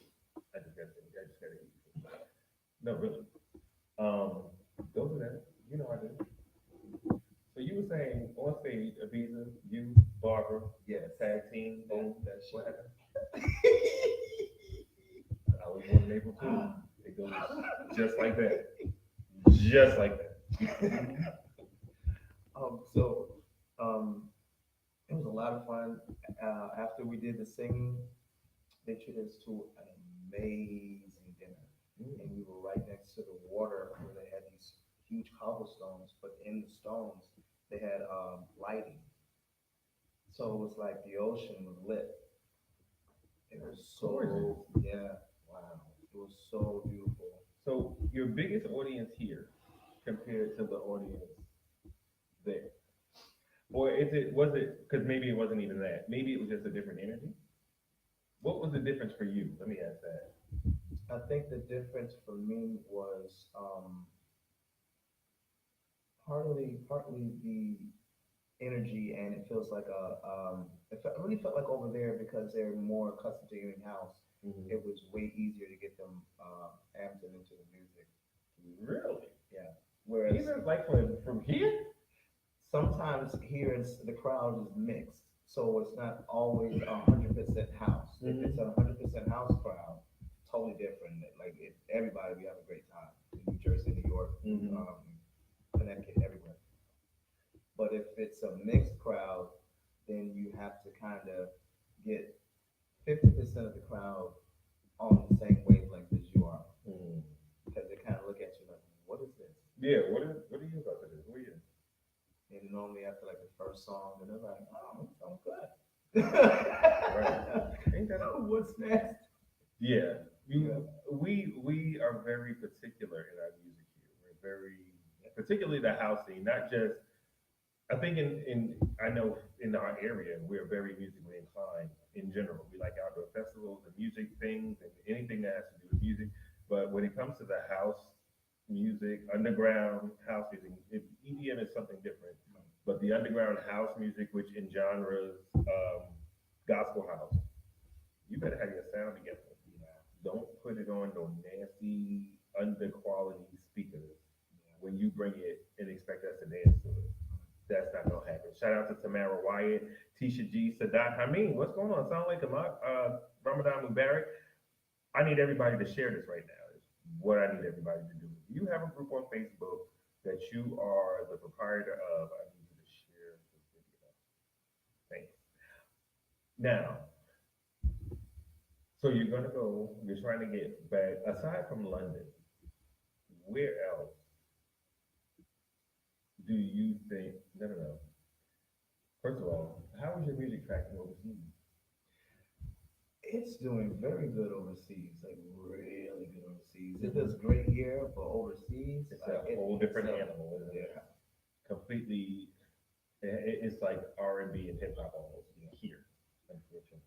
I just gotta hear you first. No, really. Those are that. I do. So you were saying on stage, Ibiza, you, Barbara, Yes. tag team, boom, That's what shit. happened? I was born in April too. It goes just like that. Just like that. So, it was a lot of fun. After we did the singing, they treated us to an amazing dinner. And we were right next to the water where they had these huge cobblestones, but in the stones, they had lighting. So it was like the ocean was lit. It was so, yeah, wow. It was so beautiful. So your biggest audience here compared to the audience there, or was it because maybe it wasn't even that? Maybe it was just a different energy. What was the difference for you? Let me ask that. I think the difference for me was partly the energy, and it feels like it really felt like over there because they're more accustomed to hearing house. Mhm. It was way easier to get them amped into the music. Really? Yeah. Whereas Even like from here? sometimes here the crowd is mixed, so it's not always 100% house. If it's a 100% house crowd, totally different. Like everybody, we have a great time in New Jersey, New York, Connecticut, everywhere. But if it's a mixed crowd, then you have to kind of get 50% of the crowd on the same wavelength as you are, Mhm. because they kind of look at you like, "What is this?" Yeah. What are you about to do? Who are you? And normally after like the first song, and they're like, "Oh, I'm good." Right. Ain't that Oh, what's next? Yeah, Yeah. we are very particular in our music here. We're very particularly the house scene, not just. I think in I know in our area we're very musically inclined in general. We like outdoor festivals and music things and anything that has to do with music. But when it comes to the house music, underground house music, EDM is something different. But the underground house music, which in genres, gospel house, you better have your sound together. Don't put it on no nasty, under quality speakers when you bring it and expect us to dance to it. That's not gonna happen. Shout out to Tamara Wyatt, Tisha G, Sadat Hameen. What's going on? Sound like Ramadan Mubarak. I need everybody to share this right now. Is what I need everybody to do. If you have a group on Facebook that you are the proprietor of, I need you to share this video. Thanks. Now, so you're gonna go. You're trying to get back. Aside from London, where else do you think? No, no, no. First of all, how is your music tracking overseas? It's doing very good overseas, like really good overseas. It does great here, but overseas, It's a whole different animal, isn't it? Yeah. Completely. It's like R&B and hip hop almost here, unfortunately.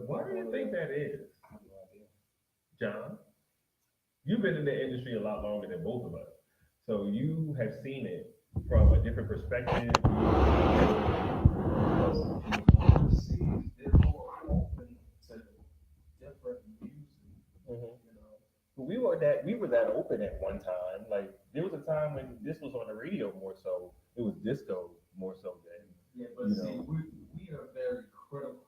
Why do you think that is, I have no idea. John? You've been in the industry a lot longer than both of us, so you have seen it from a different perspective. Overseas, they're more open to different music, you know. We were that open at one time. Like there was a time when this was on the radio more so. It was disco more so than Yeah, but you see, know. we are very critical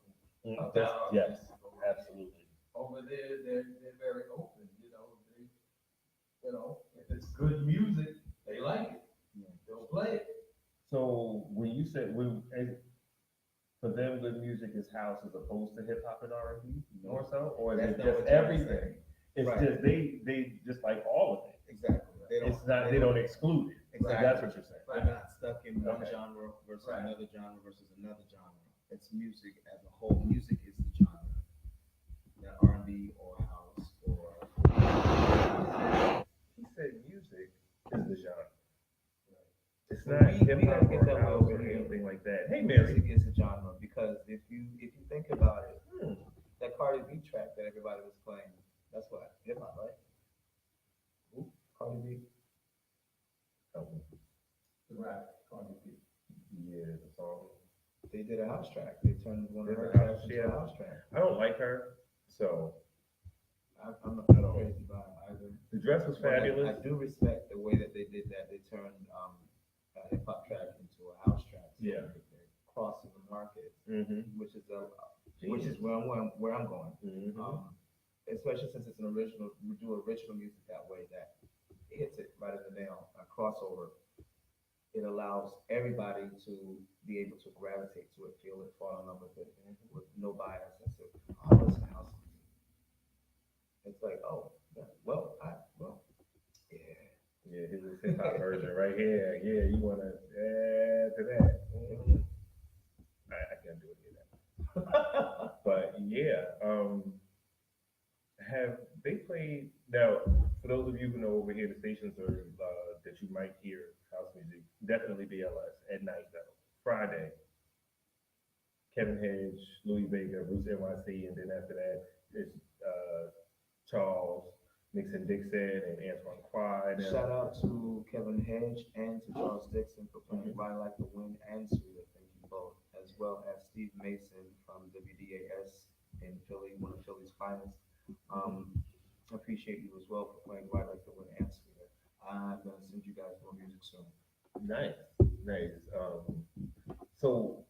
about That's, our yes, music over here. absolutely. Over there, they're very open, you know. If it's good music, they like it. They'll play it. So when you said for them, good music is house as opposed to hip hop and R&B more so, or is That's it not just what you're everything? saying. It's Right. just they just like all of it. Exactly. It's not they don't exclude it. Exactly. That's what you're saying. They're not stuck in one Okay. genre versus Right. another genre versus another genre. It's music as a whole. Music is the genre. Not R&B or house or. He said music is the genre. It's So not we hip gotta hop get or that way house over or here. anything like that. Hey Mary. Music is a genre because if you think about it, that Cardi B track that everybody was playing, that's what hip hop, right? Ooh, Cardi B. Right. Cardi B. Yeah, the song. They did a house track. They turned one of Did her a house- tracks into yeah. a house track. I don't like her, so I'm not I don't- crazy about it either. the dress was But fabulous. I do respect the way that they did that. They turned hip hop track into a house track. So Yeah. they're crossing the market, Mm-hmm. which is where I'm going. Mm-hmm. Especially since it's an original, we do original music that way. That hits it right in the nail. A crossover. It allows everybody to be able to gravitate to it, feel it, fall in love with it, with no bias. And so, oh, listen to house music. It's like, oh, yeah, yeah. Yeah, here's a hip hop version right here. Yeah, you wanna add to that? Mhm. I can't do it either. But yeah, have they played now? For those of you who know over here, the stations are that you might hear house music. Definitely BLS at night though. Friday, Kevin Hedge, Louis Vega, Bruce NYC, and then after that it's Charles, Nixon Dixon, and Antoine Quad. Shout out to Kevin Hedge and to Charles Dixon for playing Ride Like the Wind and Sweeter. Thank you both. As well as Steve Mason from WDAS in Philly, one of Philly's finest. I appreciate you as well for playing Ride Like the Wind and Sweeter. I'm going to send you guys more music soon. Nice, nice. So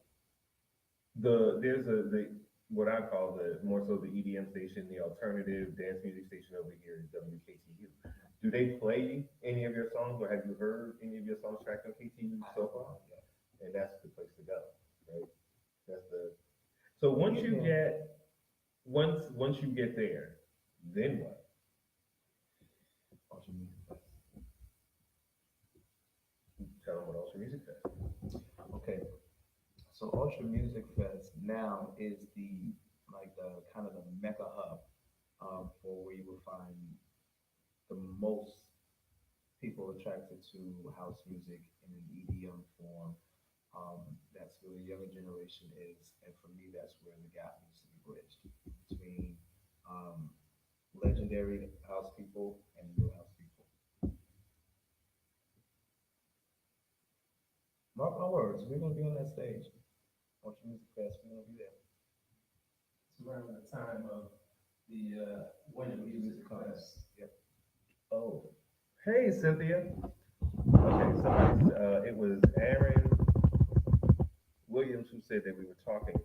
there's what I call the more so the EDM station, the alternative dance music station over here is WKTU. Do they play any of your songs, or have you heard any of your songs tracked on KTU so far? And that's the place to go, right? That's the so once you get there, then what? Ultra Music Fest. Tell them what Ultra Music Fest. Okay, so Ultra Music Fest now is the kind of the mecca hub for where you will find the most people attracted to house music in an EDM form. That's where the younger generation is, and for me, that's where the gap needs to be bridged between legendary house people and new house people. Mark my words, we're gonna be on that stage. Ultra Music Fest, we're gonna be there. It's around the time of the Winter Music Fest. Yep. Oh, hey Cynthia. Okay, somebody. It was Aaron Williams who said that we were talking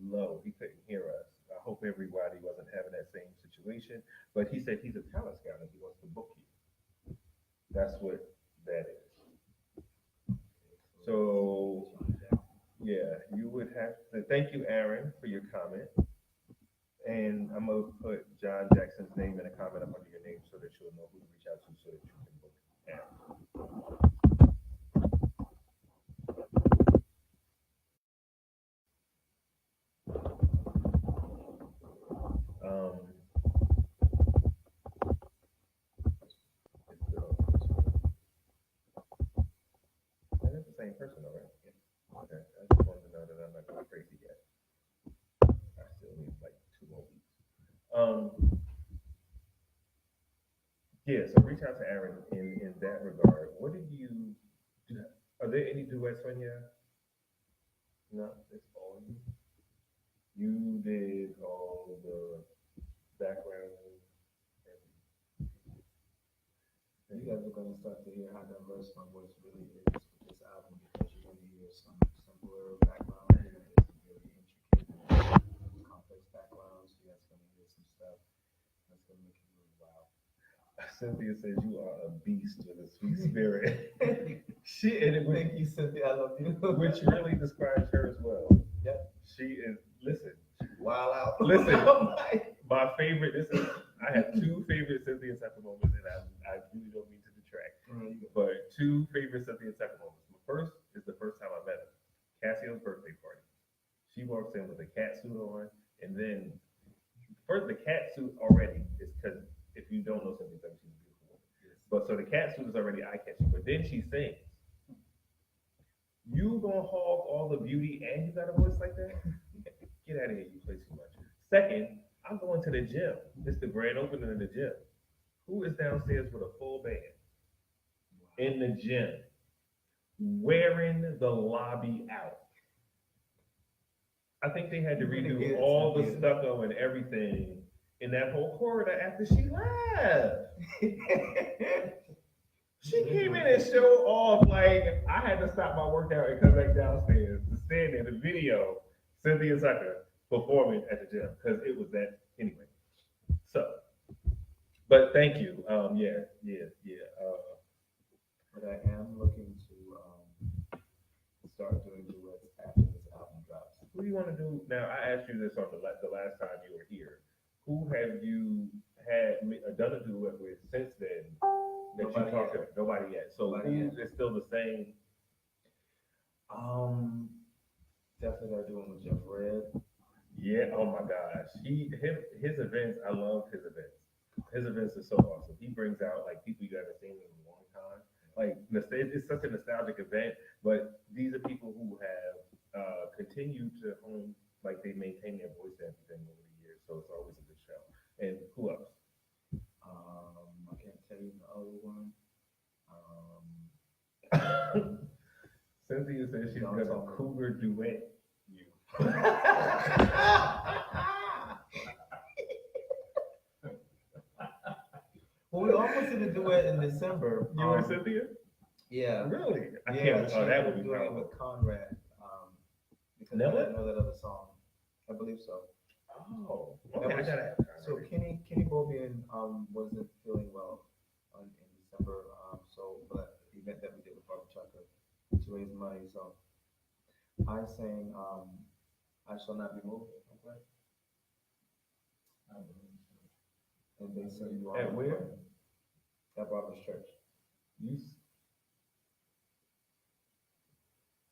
low. He couldn't hear us. I hope everybody wasn't having that same situation. But he said he's a talent scout and he wants to book you. That's what that is. So yeah, you would have to thank you, Aaron, for your comment. And I'm gonna put John Jackson's name in a comment up under your name so that you'll know who to reach out to so that you can book Aaron. Um, it's and it's the same person, all right? Okay. I just wanted to know that I'm not going crazy yet. I still need like 2 more weeks. Yeah, so reach out to Aaron in that regard. What did you do? Are there any duets on here? No, it's all you. You did all the background. You guys are gonna start to hear how diverse my voice really is with this album because you're gonna hear some simpler backgrounds, you're gonna hear some really intricate, complex backgrounds. You guys are gonna hear some stuff that's gonna make you really wow. Cynthia says you are a beast with a sweet spirit. Thank you, Cynthia. I love you. Which really describes her as well. Yep. She is. Listen. Wild out. Listen. Oh My favorite. I have 2 favorite Cynthia Tucker moments, and I really don't mean to detract. But 2 favorite Cynthia Tucker moments. The first is the first time I met her. Cassio's birthday party. She walks in with a cat suit on, and then first the cat suit already is because if you don't know Cynthia Tucker, she's a beautiful woman. Yes. But so the cat suit is already eye catching. But then she sings. You gonna hog all the beauty and you got a voice like that? Get out of here, you play too much. Second, I'm going to the gym. It's the grand opening of the gym. Who is downstairs with a full band in the gym, wearing the lobby out? I think they had to redo all the stucco and everything in that whole corridor after she left. She came in and showed off like I had to stop my workout and come back downstairs to stand there to video Cynthia Zucker performing at the gym because it was that anyway. So, but thank you. Yeah. But I am looking to start doing duets after this album drops. Who do you want to do now? I asked you this on the last time you were here. Who have you done a duet with since then? That Nobody you talked yet. to? Nobody yet. So Nobody who is still the same? Definitely gotta do one with Jeff Red. Yeah. Oh my gosh. His events. I love his events. His events are so awesome. He brings out like people you haven't seen in a long time. Like it's such a nostalgic event, but these are people who have continued to hone, like they maintain their voice and everything over the years. So it's always a good show. And who else? I can't tell you the other one. Cynthia says she's Don't gonna tell me. cougar duet you. Well, we almost did a duet in December. You and Cynthia? Yeah. Really? I Yeah, can't. Oh, that would be doing it powerful. with Conrad. Because Never? I didn't know that other song. I believe so. Oh, okay. I gotta have time. So Kenny Bobian wasn't feeling well in December. So but the event that we did with Barbara Chucker to raise money. So I sang I Shall Not Be Moved. Okay. And they sing You Are At My where? Friend. At Barbara's church.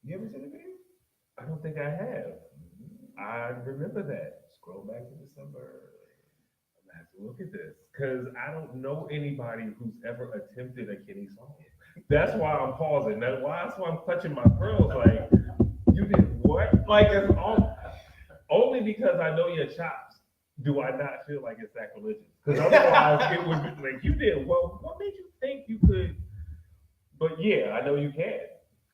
You ever seen the video? I don't think I have. I remember that. Scroll back to December. I have to look at this because I don't know anybody who's ever attempted a Kenny song. That's why I'm pausing. That's why I'm clutching my pearls. Like, you did what? Like, it's only because I know your chops. Do I not feel like it's sacrilegious? Because otherwise, it would be like you did. Well, what made you think you could? But yeah, I know you can,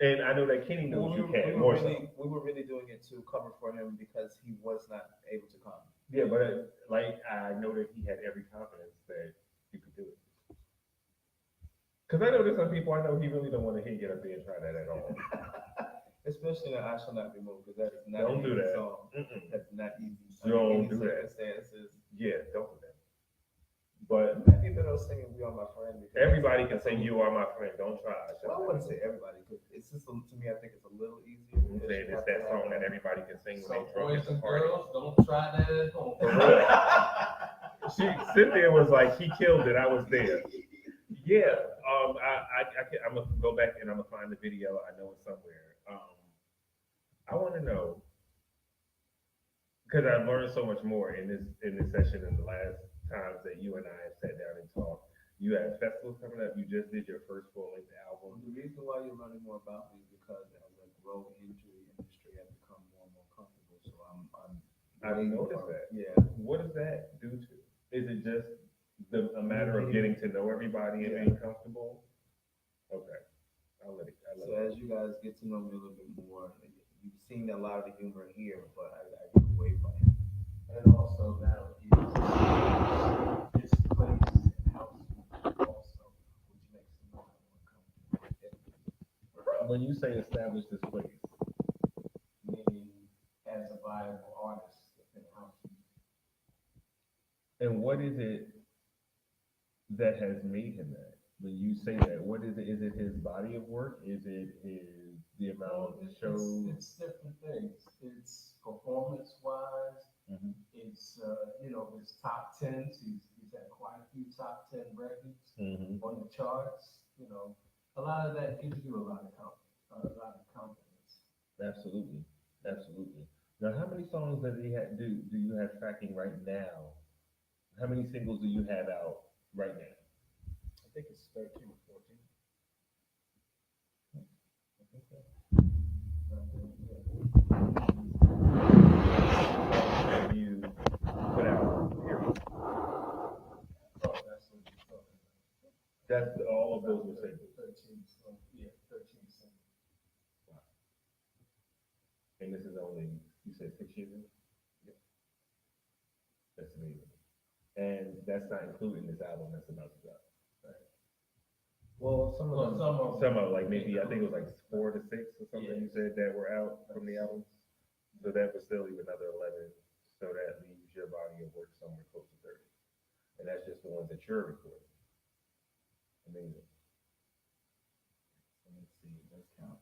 and I know that Kenny knows you can more so. We were really doing it to cover for him because he was not able to come. Yeah, but like I know that he had every confidence that he could do it. Because I know there's some people I know he really don't want to hear get up there and try that at all. Especially in I Shall Not Be Moved, because that is not Don't an do easy that. song. Mm-mm. That's not easy. Don't Under do any that. circumstances. Yeah, don't do that. But Might be better off singing We Are My Friend. because everybody can sing "You Are My Friend." Don't try. Well, I wouldn't say everybody, because it's just to me. I think it's a little easier. I'm saying it's that song that everybody can sing when So they drunk boys at the and party. girls, don't try that at home. Cynthia was like, he killed it. I was there. Yeah. I'm gonna go back and I'm gonna find the video. I know it's somewhere. I want to know because I've learned so much more in this session in the last times that you and I have sat down and talked. You have festivals coming up. You just did your first full-length album. The reason why you're learning more about me is because as I grow into the industry, I've become more and more comfortable. So I've noticed that. Yeah. What does that do to? Is it just a matter of getting to know everybody and being comfortable? Okay, I'll let it. So as you guys get to know me a little bit more, you've seen a lot of the humor here, but I get away from it. And also now this place helps me also, which makes it more comfortable. When you say establish this place, Meaning as a viable artist in house music. and what is it that has made him that? When you say that, what is it? Is it his body of work? Is it the amount of shows? It's different things. It's performance wise. Mhm. It's his top tens. He's had quite a few top 10 records Mhm. on the charts. A lot of that gives you a lot of confidence. Absolutely. Now, how many songs does he have? Do you have tracking right now? How many singles do you have out right now? I think it's 13 or 14. Have you put out? Period. Oh, that's what you're talking about. That's all of those were singles. 13 singles. And this is only, you said 6 years ago? Yeah. That's amazing. And that's not including this album that's about to drop. Right. Well, some Well, of them, Some of like maybe I think it was like 4 to 6 or something Yeah. you said that were out from the album. So that would still leave another 11. So that leaves your body of work somewhere close to 30. And that's just the ones that you're recording. Amazing. let's see, let's count.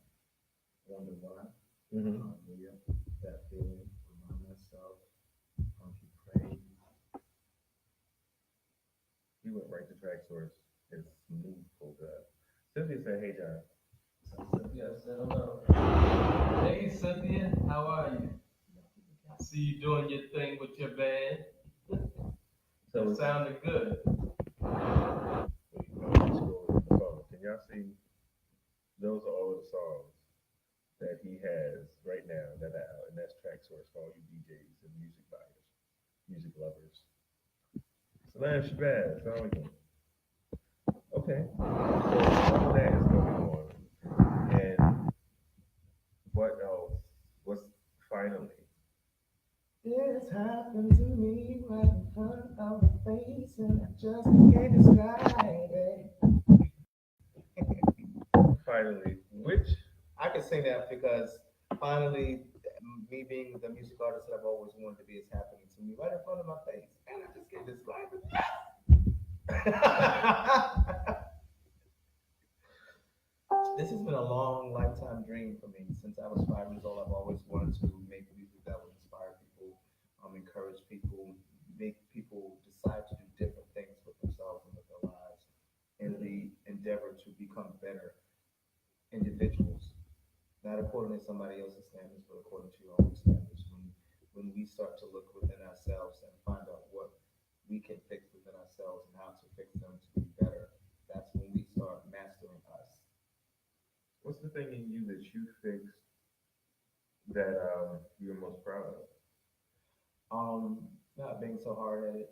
Wonder Why, Mm-hmm. Hallelujah, That Feeling, Remind Myself, Funky Praise. He went right to track source. It's smooth pulled up. Cynthia said, "Hey John." Cynthia said hello. Hey Cynthia, how are you? I see you doing your thing with your band. So It it's sounded good. Can y'all see? Those are all of the songs that he has right now that are out, and that's track source for all you DJs and music buyers, music lovers. Salam Shabazz, Assalamualaikum. Okay, so all of that is going on, and what else? What's finally? This happened to me right in front of my face, and I just can't describe it. Finally, which I can say that because finally, me being the music artist that I've always wanted to be is happening to me right in front of my face, and I just can't describe it. This has been a long lifetime dream for me. Since I was 5 years old, I've always wanted to make music that would inspire people, encourage people, make people decide to do different things with themselves and with their lives in the endeavor to become better individuals, not according to somebody else's standards, but according to your own standards. When we start to look within ourselves and find out what we can fix within ourselves and how to fix them to be better, that's when we start mastering us. what's the thing in you that you fixed that you're most proud of? Not being so hard headed.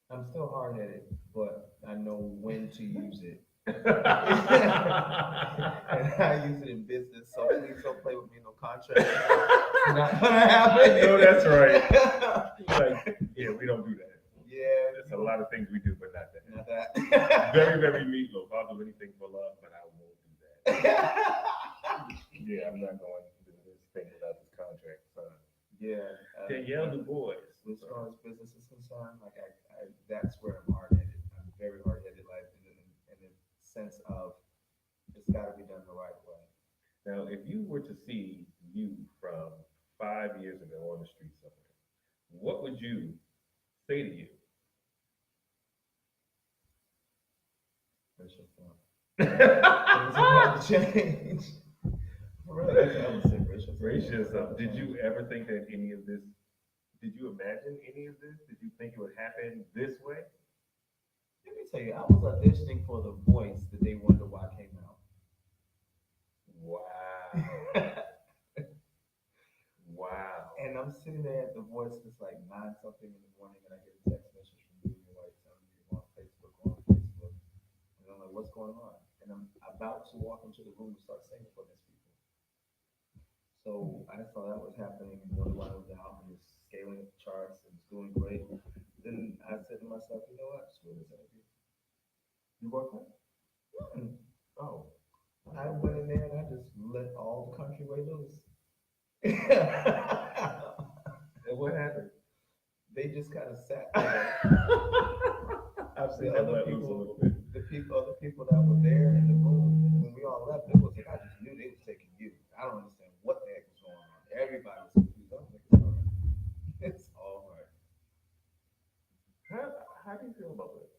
I'm still hard headed, but I know when to use it. And I use it in business, so please don't play with me, no contract. Not gonna happen. I know that's right. Like, yeah, we don't do that. Yeah, There's a lot of things we do, but not that. not that. Very, very meatloaf. I'll do anything for love, but I won't do that. Yeah, I'm not going to do this thing without this contract signed. Yeah. Danielle Du Bois. As far as business is concerned, like that's where I'm hard headed. I'm very hard headed, like in the sense of it's got to be done the right way. Now, if you were to see you from 5 years ago on the street somewhere, what would you say to you? Racial form. Things have to change. For real, that's what I would say. Racism. Did you ever think that any of this? Did you imagine any of this? Did you think it would happen this way? Let me tell you, I was auditioning for The Voice the day Wonder Why came out. Wow. Wow. And I'm sitting there at The Voice, and it's like 9 something in the morning, and I get a text message from you, and you're like telling me you're on Facebook, and I'm like, what's going on? And I'm about to walk into the room and start singing for these people. So I saw that was happening, and Wonder Why was out, and was scaling the charts, and was doing great. Then I said to myself, you know what? Screw this interview. You work hard? Oh, I went in there and I just let all the country way loose. And what happened? They just kind of sat there. I've seen The that other let loose a people, little bit. other people that were there in the room, when we all left, it was like I just knew they was taking you. I don't understand what the heck was going on. Everybody was confused. I was like, it's all right. It's all right. How do you feel about this?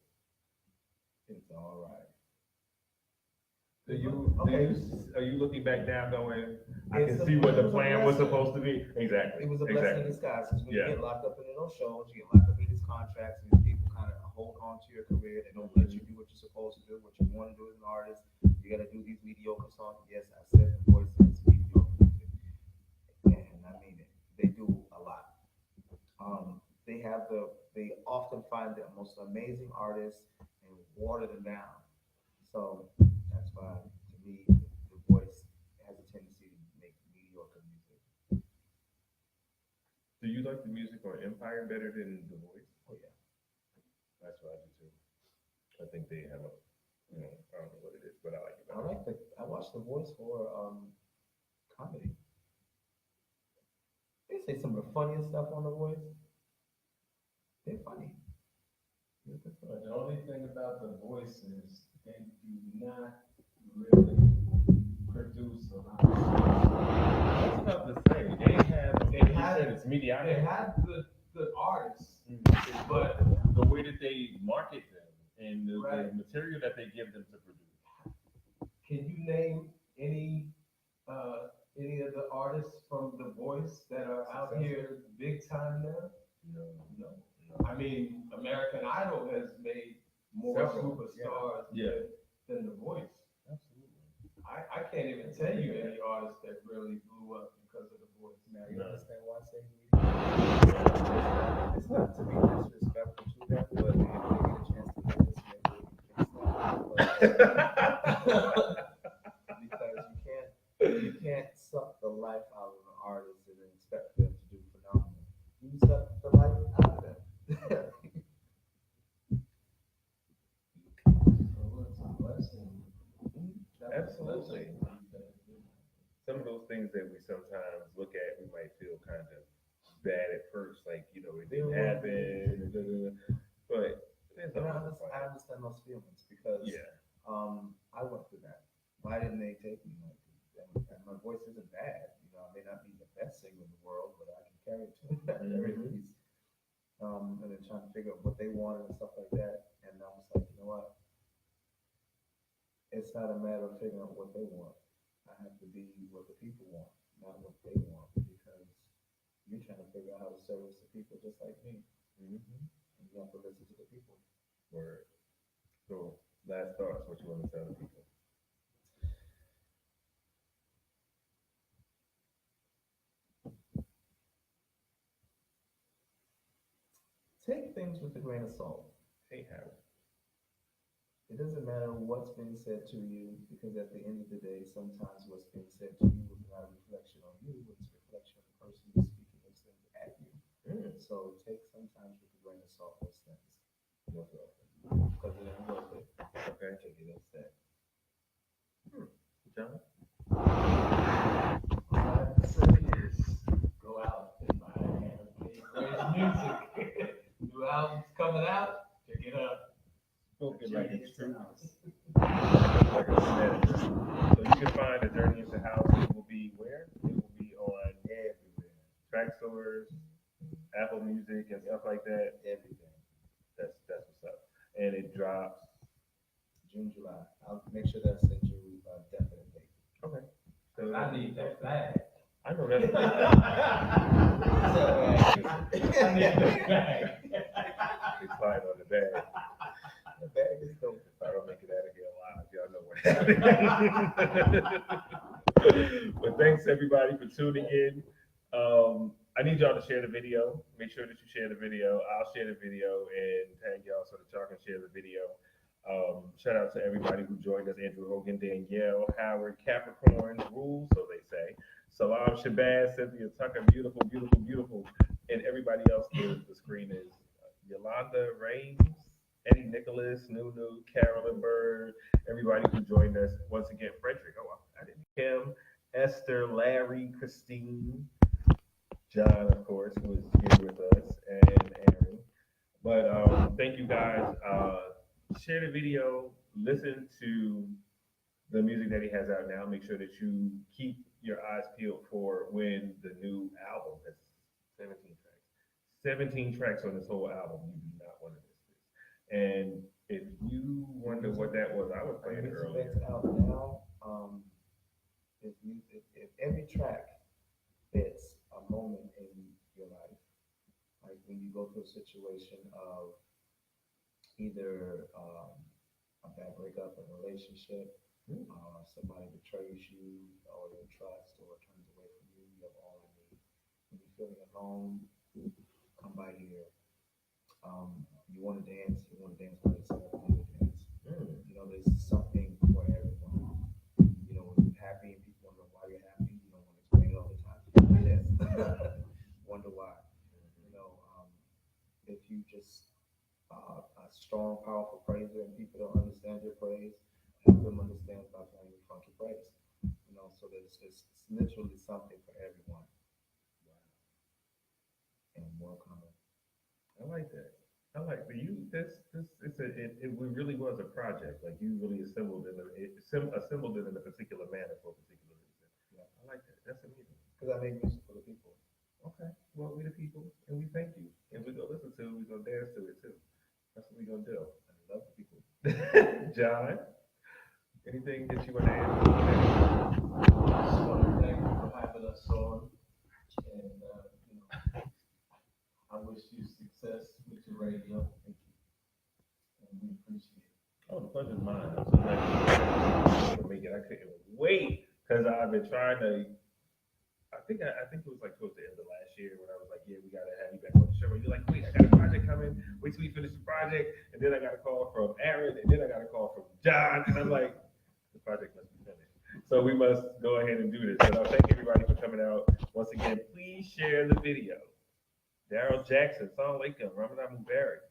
It's all right. Are you looking back now going, I It's can a- see what it the was a plan was blessing. supposed to be? Exactly. It was a blessing in Exactly. disguise because when Yeah. you get locked up into those shows, you get locked up in these contracts, and these people kind of hold on to your career. They don't let you do what you're supposed to do, what you want to do as an artist. You got to do these mediocre songs. Yes, I said The Voice is mediocre music, and I mean it. They do a lot. They often find the most amazing artists and water them down. So that's why, to me, The Voice has a tendency to make mediocre music. Do you like the music on Empire better than The Voice? Oh yeah. That's what I do too. I think they have a, I don't know what it is, but I like it I better. like the. I watched The Voice for comedy. They say some of the funniest stuff on The Voice. They're funny. But the only thing about the voice is they do not really produce a lot of I was about to say They have- it's mediocre. They have good artists, but the way that they market them and the Right. material that they give them to produce. can you name any of the artists from The Voice that are out here big time now? No. No. I mean, American Idol has made more Several, superstars yeah. than The Voice. Absolutely. I can't even tell you any artists that really blew up because of The Voice. Now you No. understand why I say mediocre. It's not to be disrespectful to them, but if they get a chance to do this, maybe they can stop. Because you can't suck the life out of an artist and then expect them to do phenomenal. You suck the life out of them. So it's a blessing. Absolutely. Some of those things that we sometimes look at, we might feel kind of bad at first, like, it didn't happen, but there's And always a I plan. understand those feelings because Yeah. I went through that. Why didn't they take me? And my voice isn't bad. I may not be the best singer in the world, but I can carry it to at the very Mhm. least. And then trying to figure out what they wanted and stuff like that. And I was like, you know what? It's not a matter of figuring out what they want. I have to be what the people want, not what they want, because you're trying to figure out how to service the people just like me. Mhm. And you have to listen to the people. Word. So, last thoughts, what you want to tell the people? Take things with a grain of salt. Hey, Howard. It doesn't matter what's being said to you, because at the end of the day, sometimes what's being said to you is not a reflection on you, but it's a reflection on the person who's speaking those things at you. So take sometimes with a grain of salt those things. No problem. Because it ain't worth it. Okay. Take it instead. John? All I have to say is go out and buy a hand of great music. New album's coming out, pick it up. Spoken like it's true. Like a senator. So you can find A Journey into House. It will be where? It will be on everywhere. Track stores, Apple Music, and stuff like that. Everything. That's what's up. And it drops. June, July. I'll make sure that I send you a definite date. Okay. So I need that flag. I know that's. I need that flag. It's flying on the bag. The bag is dope. If I don't make it out of here alive, y'all know what happened. But thanks everybody for tuning in. I need y'all to share the video. Make sure that you share the video. I'll share the video and tag y'all so that y'all can share the video. Shout out to everybody who joined us: Andrew Hogan, Danielle, Howard, Capricorn, Rules, so they say. Salam, Shabazz, Cynthia Tucker, beautiful, beautiful, beautiful. And everybody else, the screen is Yolanda Rains, Eddie Nicholas, Nunu, Carolyn Bird, everybody who joined us. Once again, Frederick, I didn't. Kim, Esther, Larry, Christine, John, of course, who is here with us, and Aaron. But thank you guys. Share the video, listen to the music that he has out now. Make sure that you keep your eyes peeled for when the new album has 17 tracks. 17 tracks on this whole album. You do not want to miss this. And if you wonder what that was, I was playing it earlier. That's out now. If every track fits a moment in your life, like when you go through a situation of either a bad breakup in a relationship, somebody betrays you or your trust or turns away from you, you have all I need. When you're feeling alone, come by here. You want to dance by yourself, you dance. There's something for everyone. When you're happy and people wonder why you're happy, you don't want to explain it all the time. Yes. Wonder why. If you just a strong, powerful praiser and people reggae praise, help them understand about playing funky praise. You know, so that it's literally something for everyone and more coming. I like that. I like that. It really was a project. Like you really assembled it in a particular manner for a particular reason. Yeah. I like that. That's amazing. Because I make music for the people. Okay. Well, we the people, and we thank you, and we gonna listen to it. We gonna dance to it too. That's what we gonna do. I love the people. John, anything that you want to add? I just want to thank you for having us on, and you know, I wish you success with your radio. Thank you, and we appreciate it. Oh, the pleasure's mine. I'm so glad you make it. I couldn't wait because I've been trying to. I think it was like towards the end of last year when I was like, yeah, we gotta have you back on the show. And you're like, wait, I got a project coming. Wait till we finish the project, and then I got a call from Aaron, and then I got a call from John, and I'm like, the project must be finished. So we must go ahead and do this. But I thank everybody for coming out. Once again, please share the video. Daryl Jackson, Salt Lake, Ramadan Mubarak.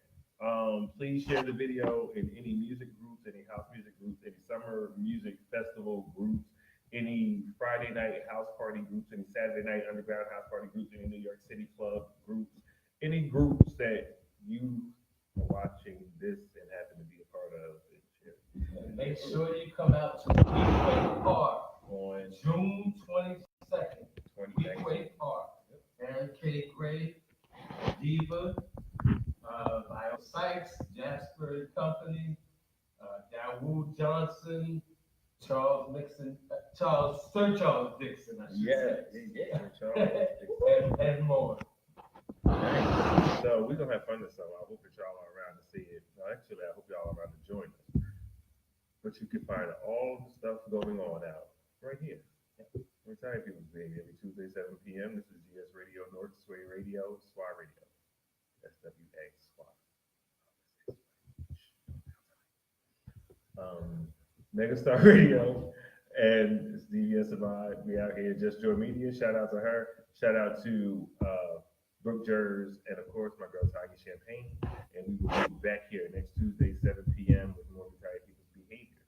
Please share the video in any music groups, any house music groups, any summer music festival groups, any Friday night house party groups, any Saturday night underground house party groups, any New York City club groups, any groups that you are watching this and happen to be a part of. And make sure you come out to Weequahic Park On June 22nd. 22nd. Weequahic Park. Aaron K. Gray, Diva, Bio Sykes, Jasper and Company, Dawood Johnson, Sir Charles Dixon, I should say. Charles. And more. Right. So we're gonna have fun this summer. I hope that y'all are around to see it. No, actually, I hope y'all are around to join us. But you can find all the stuff going on out right here. Retired People's Baby every Tuesday, 7 p.m. This is GS Radio, North Sway Radio, SWA Radio. SWA SWA. Megastar Radio and it's Dvs Imaad. We out here, Just Joy Media. Shout out to her. Shout out to Brooke Jers and of course my girl Tiger Champagne. And we will be back here next Tuesday, 7 p.m. with more Retired People's Behavior.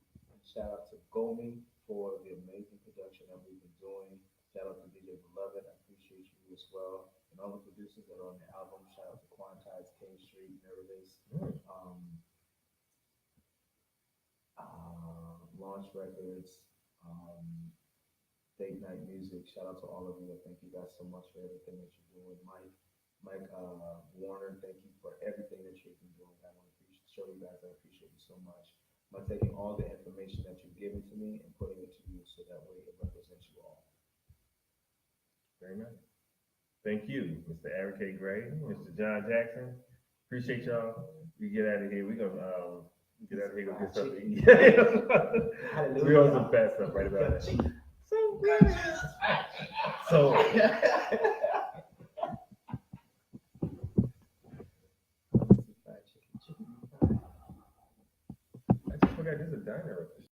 Shout out to Gomi for the amazing production that we've been doing. Shout out to DJ Beloved. I appreciate you as well. And all the producers that are on the album. Shout out to Quantize, King Street, Nervous, Launch Records, Date Night Music. Shout out to all of you. I thank you guys so much for everything that you're doing. Mike Warner, thank you for everything that you've been doing. I want to show you guys I appreciate you so much. I'm taking all the information that you've given to me and putting it to you so that way it represents you all. Very nice. Thank you, Mr. Aaron K. Gray, Mr. John Jackson. Appreciate y'all. We get out of here. We're gonna get out of here and get something to eat. We on some fast stuff right about that. So good. So I just forgot there's a diner up there.